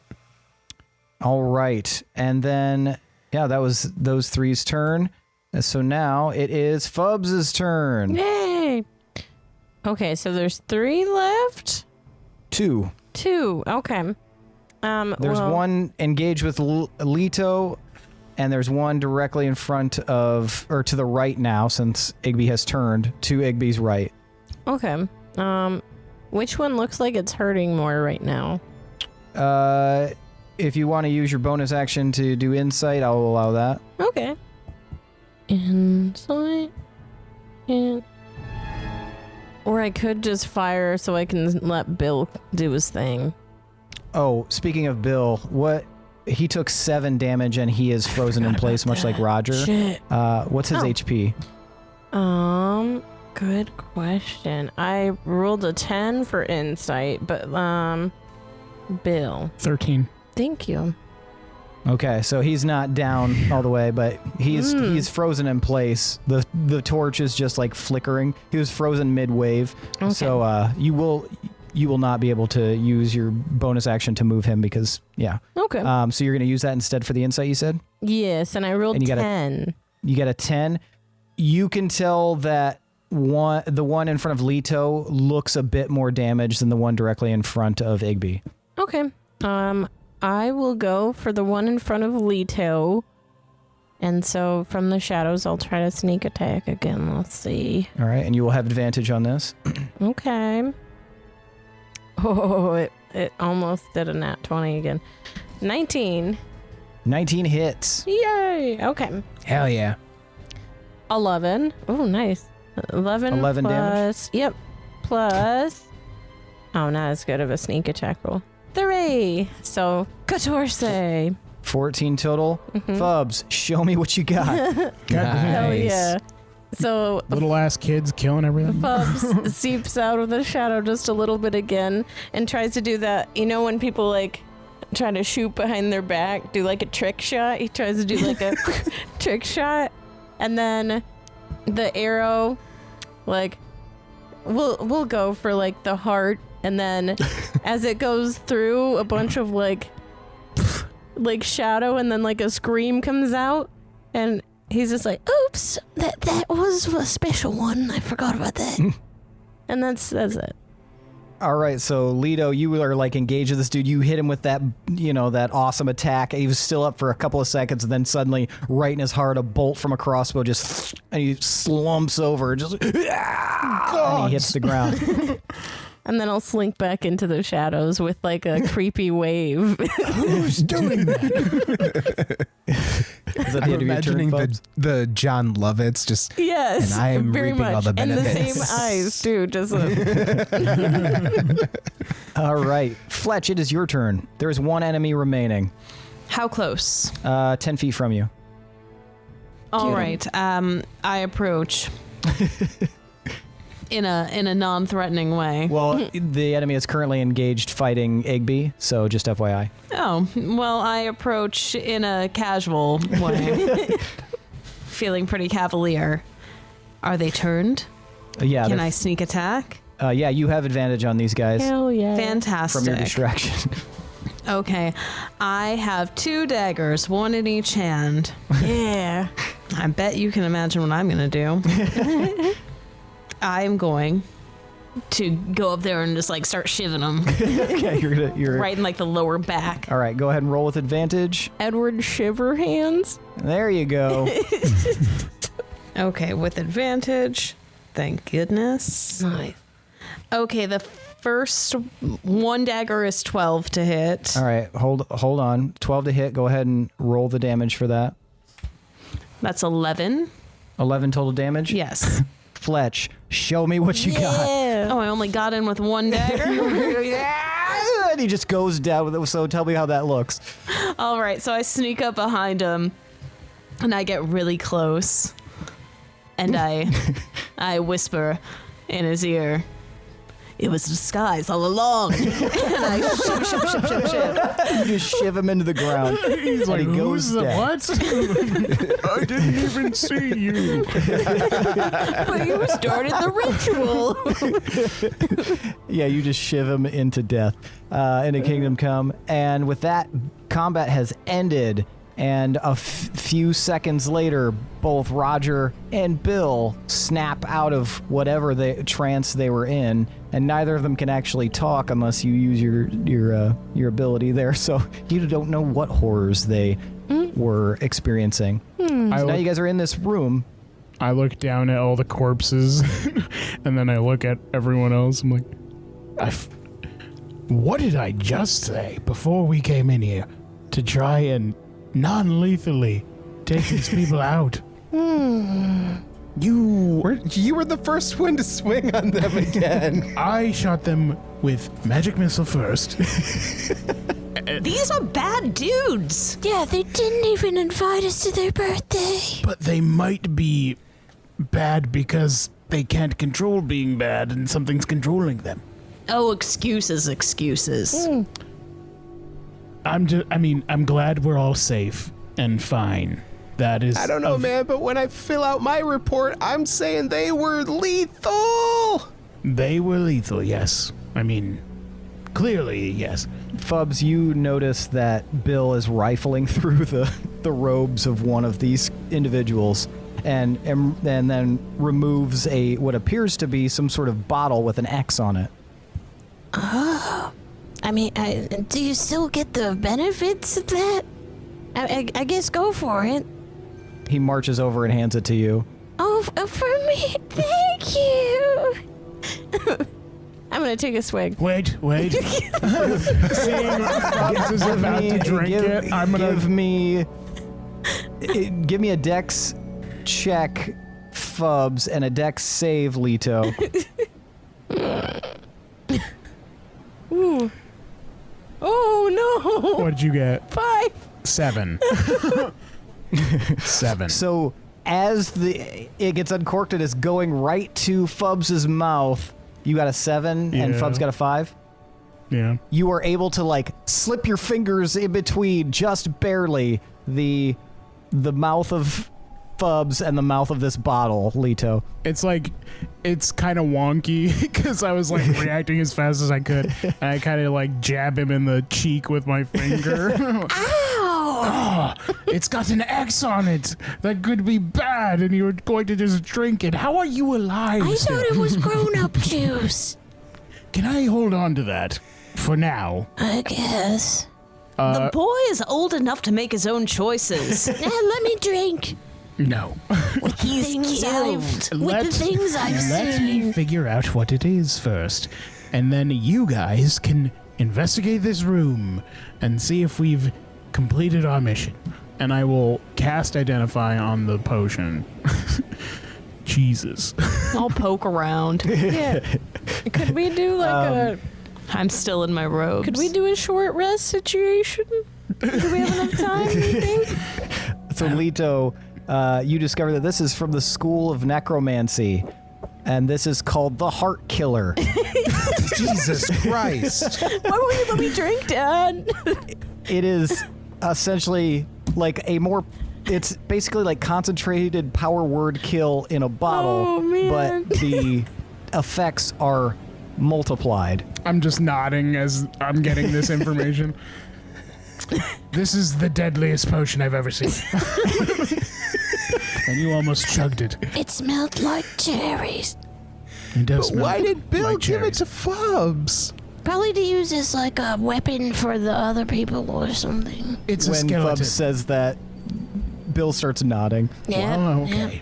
And then, that was those three's turn. So now it is Fubs' turn. Yay! Okay, so there's 3 left? 2. 2, okay. There's one engaged with Leto, and there's one directly in front of, or to the right now, since Igby has turned to Igby's right. Okay. Which one looks like it's hurting more right now? If you want to use your bonus action to do insight, I'll allow that. Okay. Insight. Or I could just fire so I can let Bill do his thing. Oh, speaking of Bill, he took 7 damage and he is frozen in place, much like Roger. Shit. What's his HP? Good question. I rolled a 10 for insight, but Bill. 13. Thank you. Okay, so he's not down all the way, but he's frozen in place. The torch is just like flickering. He was frozen mid-wave. Okay. So you will not be able to use your bonus action to move him because Okay. So you're going to use that instead for the insight, you said? Yes, and I rolled 10. You got a 10. You can tell that the one in front of Leto looks a bit more damaged than the one directly in front of Igby. Okay. I will go for the one in front of Leto. And so from the shadows, I'll try to sneak attack again. Let's see. All right, and you will have advantage on this. Okay. Oh, it almost did a nat 20 again. 19. 19 hits. Yay. Okay. Hell yeah. 11. Oh, nice. 11 plus, damage? Yep. Plus. Oh, not as good of a sneak attack roll. 3. So, 14. 14 total. Fubs, show me what you got. Hell yeah. So little ass kids killing everything. Fubs seeps out of the shadow just a little bit again and tries to do that. You know when people like try to shoot behind their back, do like a trick shot? He tries to do like a trick shot, and then the arrow, like we'll go for like the heart, and then as it goes through a bunch of like shadow, and then like a scream comes out, and he's just like, oops, that was a special one. I forgot about that. And that's it. All right, so Leto, you are like engaged with this dude. You hit him with that, that awesome attack. He was still up for a couple of seconds, and then suddenly, right in his heart, a bolt from a crossbow and he slumps over, just and he hits the ground. And then I'll slink back into the shadows with like a creepy wave. Who's doing that? Is that I'm imagining the John Lovitz just. Yes, and I am very reaping much. all the And benefits. the same eyes too. Just. All right, Fletch, it is your turn. There is one enemy remaining. How close? 10 feet from you. All right. I approach in a non-threatening way. Well, the enemy is currently engaged fighting Igby, so just FYI. Oh, well, I approach in a casual way, feeling pretty cavalier. Are they turned? Yeah. Can I sneak attack? Yeah, you have advantage on these guys. Hell yeah! Fantastic. From your distraction. Okay, I have 2 daggers, one in each hand. Yeah. I bet you can imagine what I'm gonna do. I'm going to go up there and just like start shivving them. Okay, you're right in like the lower back. All right, go ahead and roll with advantage. Edward Shiverhands. There you go. Okay, with advantage. Thank goodness. Nice. Okay, the first one dagger is 12 to hit. All right, hold on. 12 to hit. Go ahead and roll the damage for that. That's 11. 11 total damage? Yes. Fletch, show me what you got. Yeah. Oh, I only got in with one dagger. Yeah, and he just goes down with it. So tell me how that looks. All right, so I sneak up behind him, and I get really close, and I whisper in his ear, "It was a disguise all along." And I shiv. You just shiv him into the ground. He's like, he goes who's the dead. what? I didn't even see you. But you started the ritual. Yeah, you just shiv him into death. Into Kingdom Come. And with that, combat has ended. And a few seconds later, both Roger and Bill snap out of whatever trance they were in, and neither of them can actually talk unless you use your ability there. So you don't know what horrors they were experiencing. So now you guys are in this room. I look down at all the corpses, and then I look at everyone else. I'm like, what did I just say before we came in here to try and non-lethally take these people out? You were the first one to swing on them again. I shot them with magic missile first. These are bad dudes. Yeah, they didn't even invite us to their birthday. But they might be bad because they can't control being bad and something's controlling them. Oh, excuses. I'm glad we're all safe and fine. That is... I don't know, man, but when I fill out my report, I'm saying they were lethal. They were lethal, yes. I mean, clearly, yes. Fubs, you notice that Bill is rifling through the robes of one of these individuals and then removes what appears to be some sort of bottle with an X on it. Oh. I mean, do you still get the benefits of that? I guess go for it. He marches over and hands it to you. Oh, for me? Thank you. I'm going to take a swig. Wait. Seeing Fubs is about to drink it, I'm going to... Give me a dex check, Fubs, and a dex save, Leto. Ooh. Oh, no. What'd you get? 5. 7. 7. So as it gets uncorked, it is going right to Fubs' mouth. You got a 7, and Yeah. Fubs got a 5. Yeah. You are able to slip your fingers in between just barely the mouth of Fubs and the mouth of this bottle, Leto. It's kind of wonky because I was reacting as fast as I could. And I kind of jab him in the cheek with my finger. Ow! Oh, it's got an X on it. That could be bad, and you were going to just drink it. How are you alive? I still? thought it was grown-up juice. Can I hold on to that for now? I guess. The boy is old enough to make his own choices. Let me drink. No. He's killed. With the things I've Let me seen. figure out what it is first, and then you guys can investigate this room and see if we've completed our mission. And I will cast Identify on the potion. Jesus. I'll poke around. Yeah. Could we do I'm still in my robes. Could we do a short rest situation? Do we have enough time, you think? So Leto, you discover that this is from the School of Necromancy, and this is called the Heart Killer. Jesus Christ. Why won't you let me drink, Dad? It is essentially it's basically concentrated power word kill in a bottle, Oh, man. but the effects are multiplied. I'm just nodding as I'm getting this information. This is the deadliest potion I've ever seen. And you almost chugged it. It smelled like cherries. It does But smell why did Bill like give it cherries. to Fubs? Probably to use as a weapon for the other people or something. It's a When skeleton. Fubs says that, Bill starts nodding. Yeah. Oh, okay.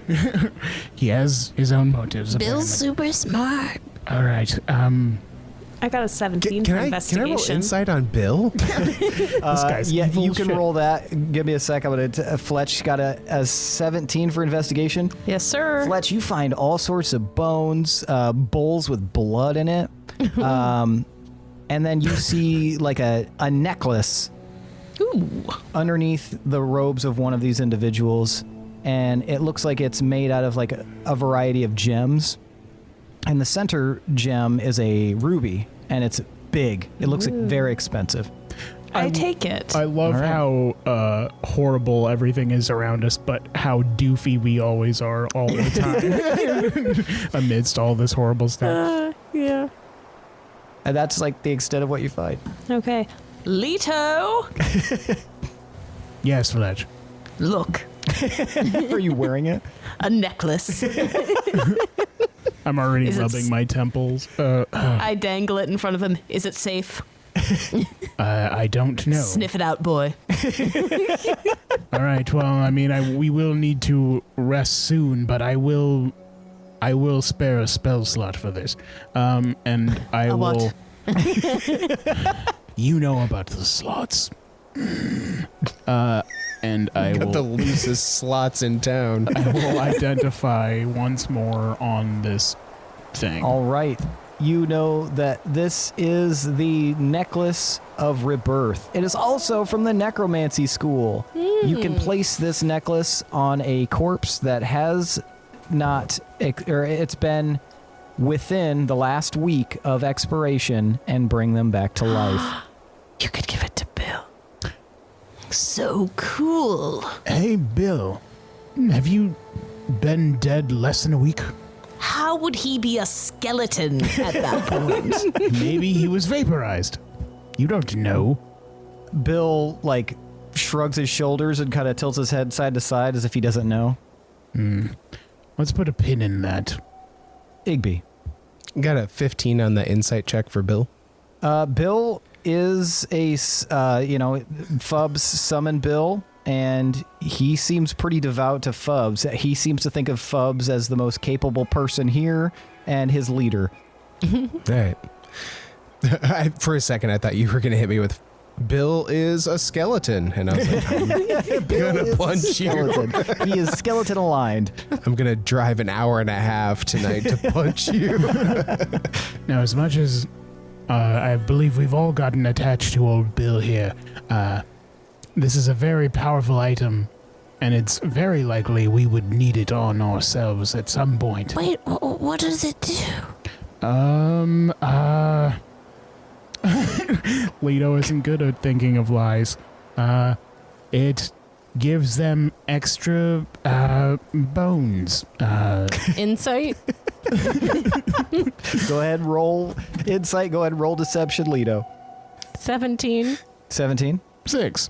He has his own motives. Bill's apparently. super smart. All right. I got a 17 for Can I roll investigation. insight on Bill? This guy's Yeah, evil you can shit. roll that. Give me a sec. I'm gonna. Fletch got a 17 for investigation. Yes, sir. Fletch, you find all sorts of bones, bowls with blood in it, and then you see like a necklace Ooh. underneath the robes of one of these individuals, and it looks like it's made out of like a variety of gems. And the center gem is a ruby, and it's big. It looks like very expensive. I take it. I love All right. how horrible everything is around us, but how doofy we always are all the time amidst all this horrible stuff. Yeah. And that's like the extent of what you find. Okay. Leto, Yes, Fletch. look. Are you wearing it? A necklace. I'm already Is it rubbing s- my temples. I dangle it in front of him. Is it safe? I don't know. Sniff it out, boy. All right. Well, I mean, we will need to rest soon, but I will spare a spell slot for this. And I A what? will. You know about the slots. And I Got the will. loosest slots in town. I will identify once more on this thing. All right. You know that this is the necklace of rebirth. It is also from the necromancy school. You can place this necklace on a corpse that has not, or it's been within the last week of expiration, and bring them back to life. You could give it to Bill. So cool. Hey, Bill, have you been dead less than a week? How would he be a skeleton at that point? Maybe he was vaporized. You don't know. Bill, like, shrugs his shoulders and kind of tilts his head side to side as if he doesn't know. Let's put a pin in that. Igby. Got a 15 on the insight check for Bill. Bill is Fubs summoned Bill, and he seems pretty devout to Fubs. He seems to think of Fubs as the most capable person here and his leader. All right. For a second, I thought you were going to hit me with, Bill is a skeleton. And I was like, I'm going to punch you. Skeleton. He is skeleton aligned. I'm going to drive an hour and a half tonight to punch you. Now, as much as I believe we've all gotten attached to old Bill here, this is a very powerful item, and it's very likely we would need it on ourselves at some point. Wait, what does it do? Leto isn't good at thinking of lies. It gives them extra bones. Insight. Go ahead and roll insight. Go ahead and roll deception, Lido. 17. 17. 6.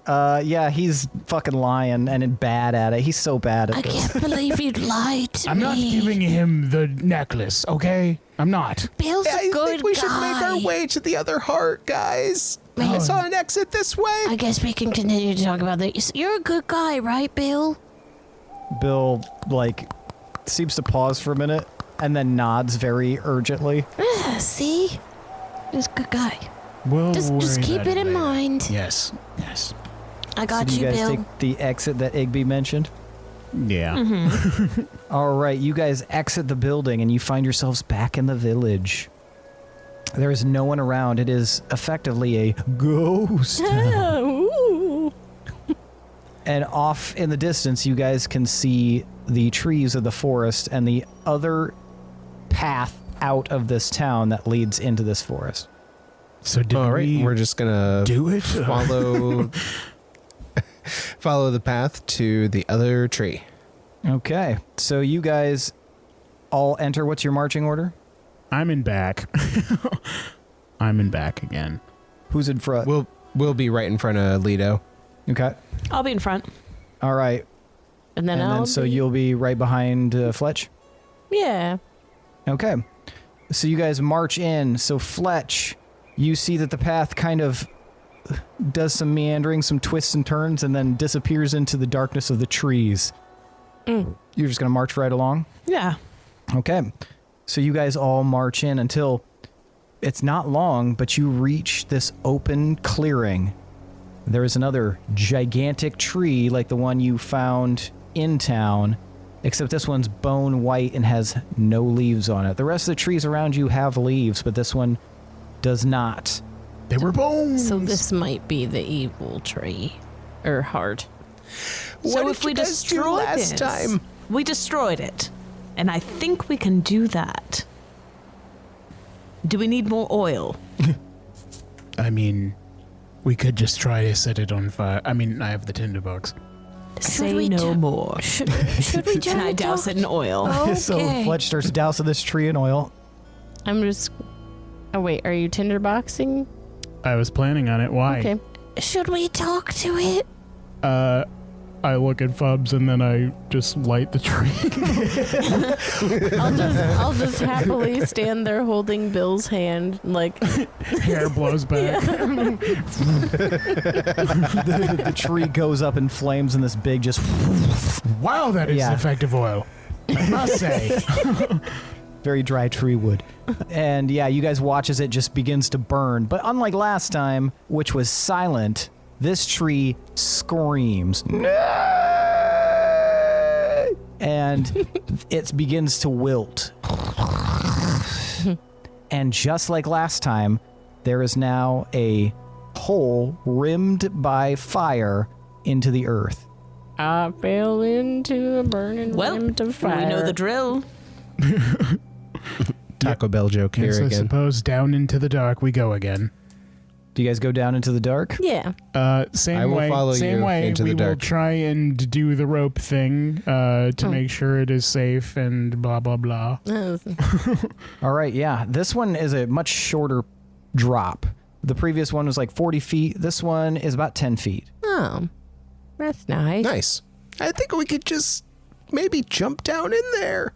Yeah, he's fucking lying and bad at it. He's so bad I at this. can't believe you'd lie to I'm me. not giving him the necklace, okay? I'm not. Bill's a I good think we guy. should make our way to the other heart, guys. I Man. saw an exit this way. I guess we can continue to talk about this. You're a good guy, right, Bill? Bill, like, seems to pause for a minute and then nods very urgently. See? He's a good guy. We'll Just worry keep about it in later. mind. Yes. I So got do you guys Bill. take the exit that Igby mentioned? Yeah. All right, you guys exit the building and you find yourselves back in the village. There is no one around. It is effectively a ghost town. Ooh. And off in the distance, you guys can see the trees of the forest and the other path out of this town that leads into this forest. So did All right, we we're just going to do it? follow the path to the other tree. Okay, so you guys all enter. What's your marching order? I'm in back. I'm in back again. Who's in front? We'll be right in front of Lido. Okay. I'll be in front. All right. And then And I'll then so be- you'll be right behind Fletch? Yeah. Okay. So you guys march in. So Fletch, you see that the path kind of does some meandering, some twists and turns, and then disappears into the darkness of the trees. You're just going to march right along? Yeah. Okay. So you guys all march in until It's not long, but you reach this open clearing. There is another gigantic tree like the one you found in town, except this one's bone white and has no leaves on it. The rest of the trees around you have leaves, but this one does not. They were bones. So this might be the evil tree. Or heart. So if we destroy this, we destroyed it. And I think we can do that. Do we need more oil? I mean, we could just try to set it on fire. I mean, I have the tinderbox. Say no more. Should we try And I to douse talk? it in oil. Okay. So Fletch starts dousing this tree in oil. I'm just... Oh, wait. Are you tinderboxing? I was planning on it. Why? Okay. Should we talk to it? I look at Fubs and then I just light the tree. I'll just happily stand there holding Bill's hand, like... Hair blows back. The tree goes up in flames and this big just... Wow, that is Yeah. effective oil. I must say. Very dry tree wood. And yeah, you guys watch as it just begins to burn. But unlike last time, which was silent, this tree screams. And it begins to wilt. And just like last time, there is now a hole rimmed by fire into the earth. I fell into a burning rim of fire. we know the drill. Taco Bell joke here Yes, I again. suppose down into the dark we go again. Do you guys go down into the dark? Yeah. Same I will way. follow Same you way. into We the will dark. try and do the rope thing to make sure it is safe and blah blah blah. All right, yeah. This one is a much shorter drop. The previous one was like 40 feet. This one is about 10 feet. Oh, that's nice. Nice. I think we could just maybe jump down in there.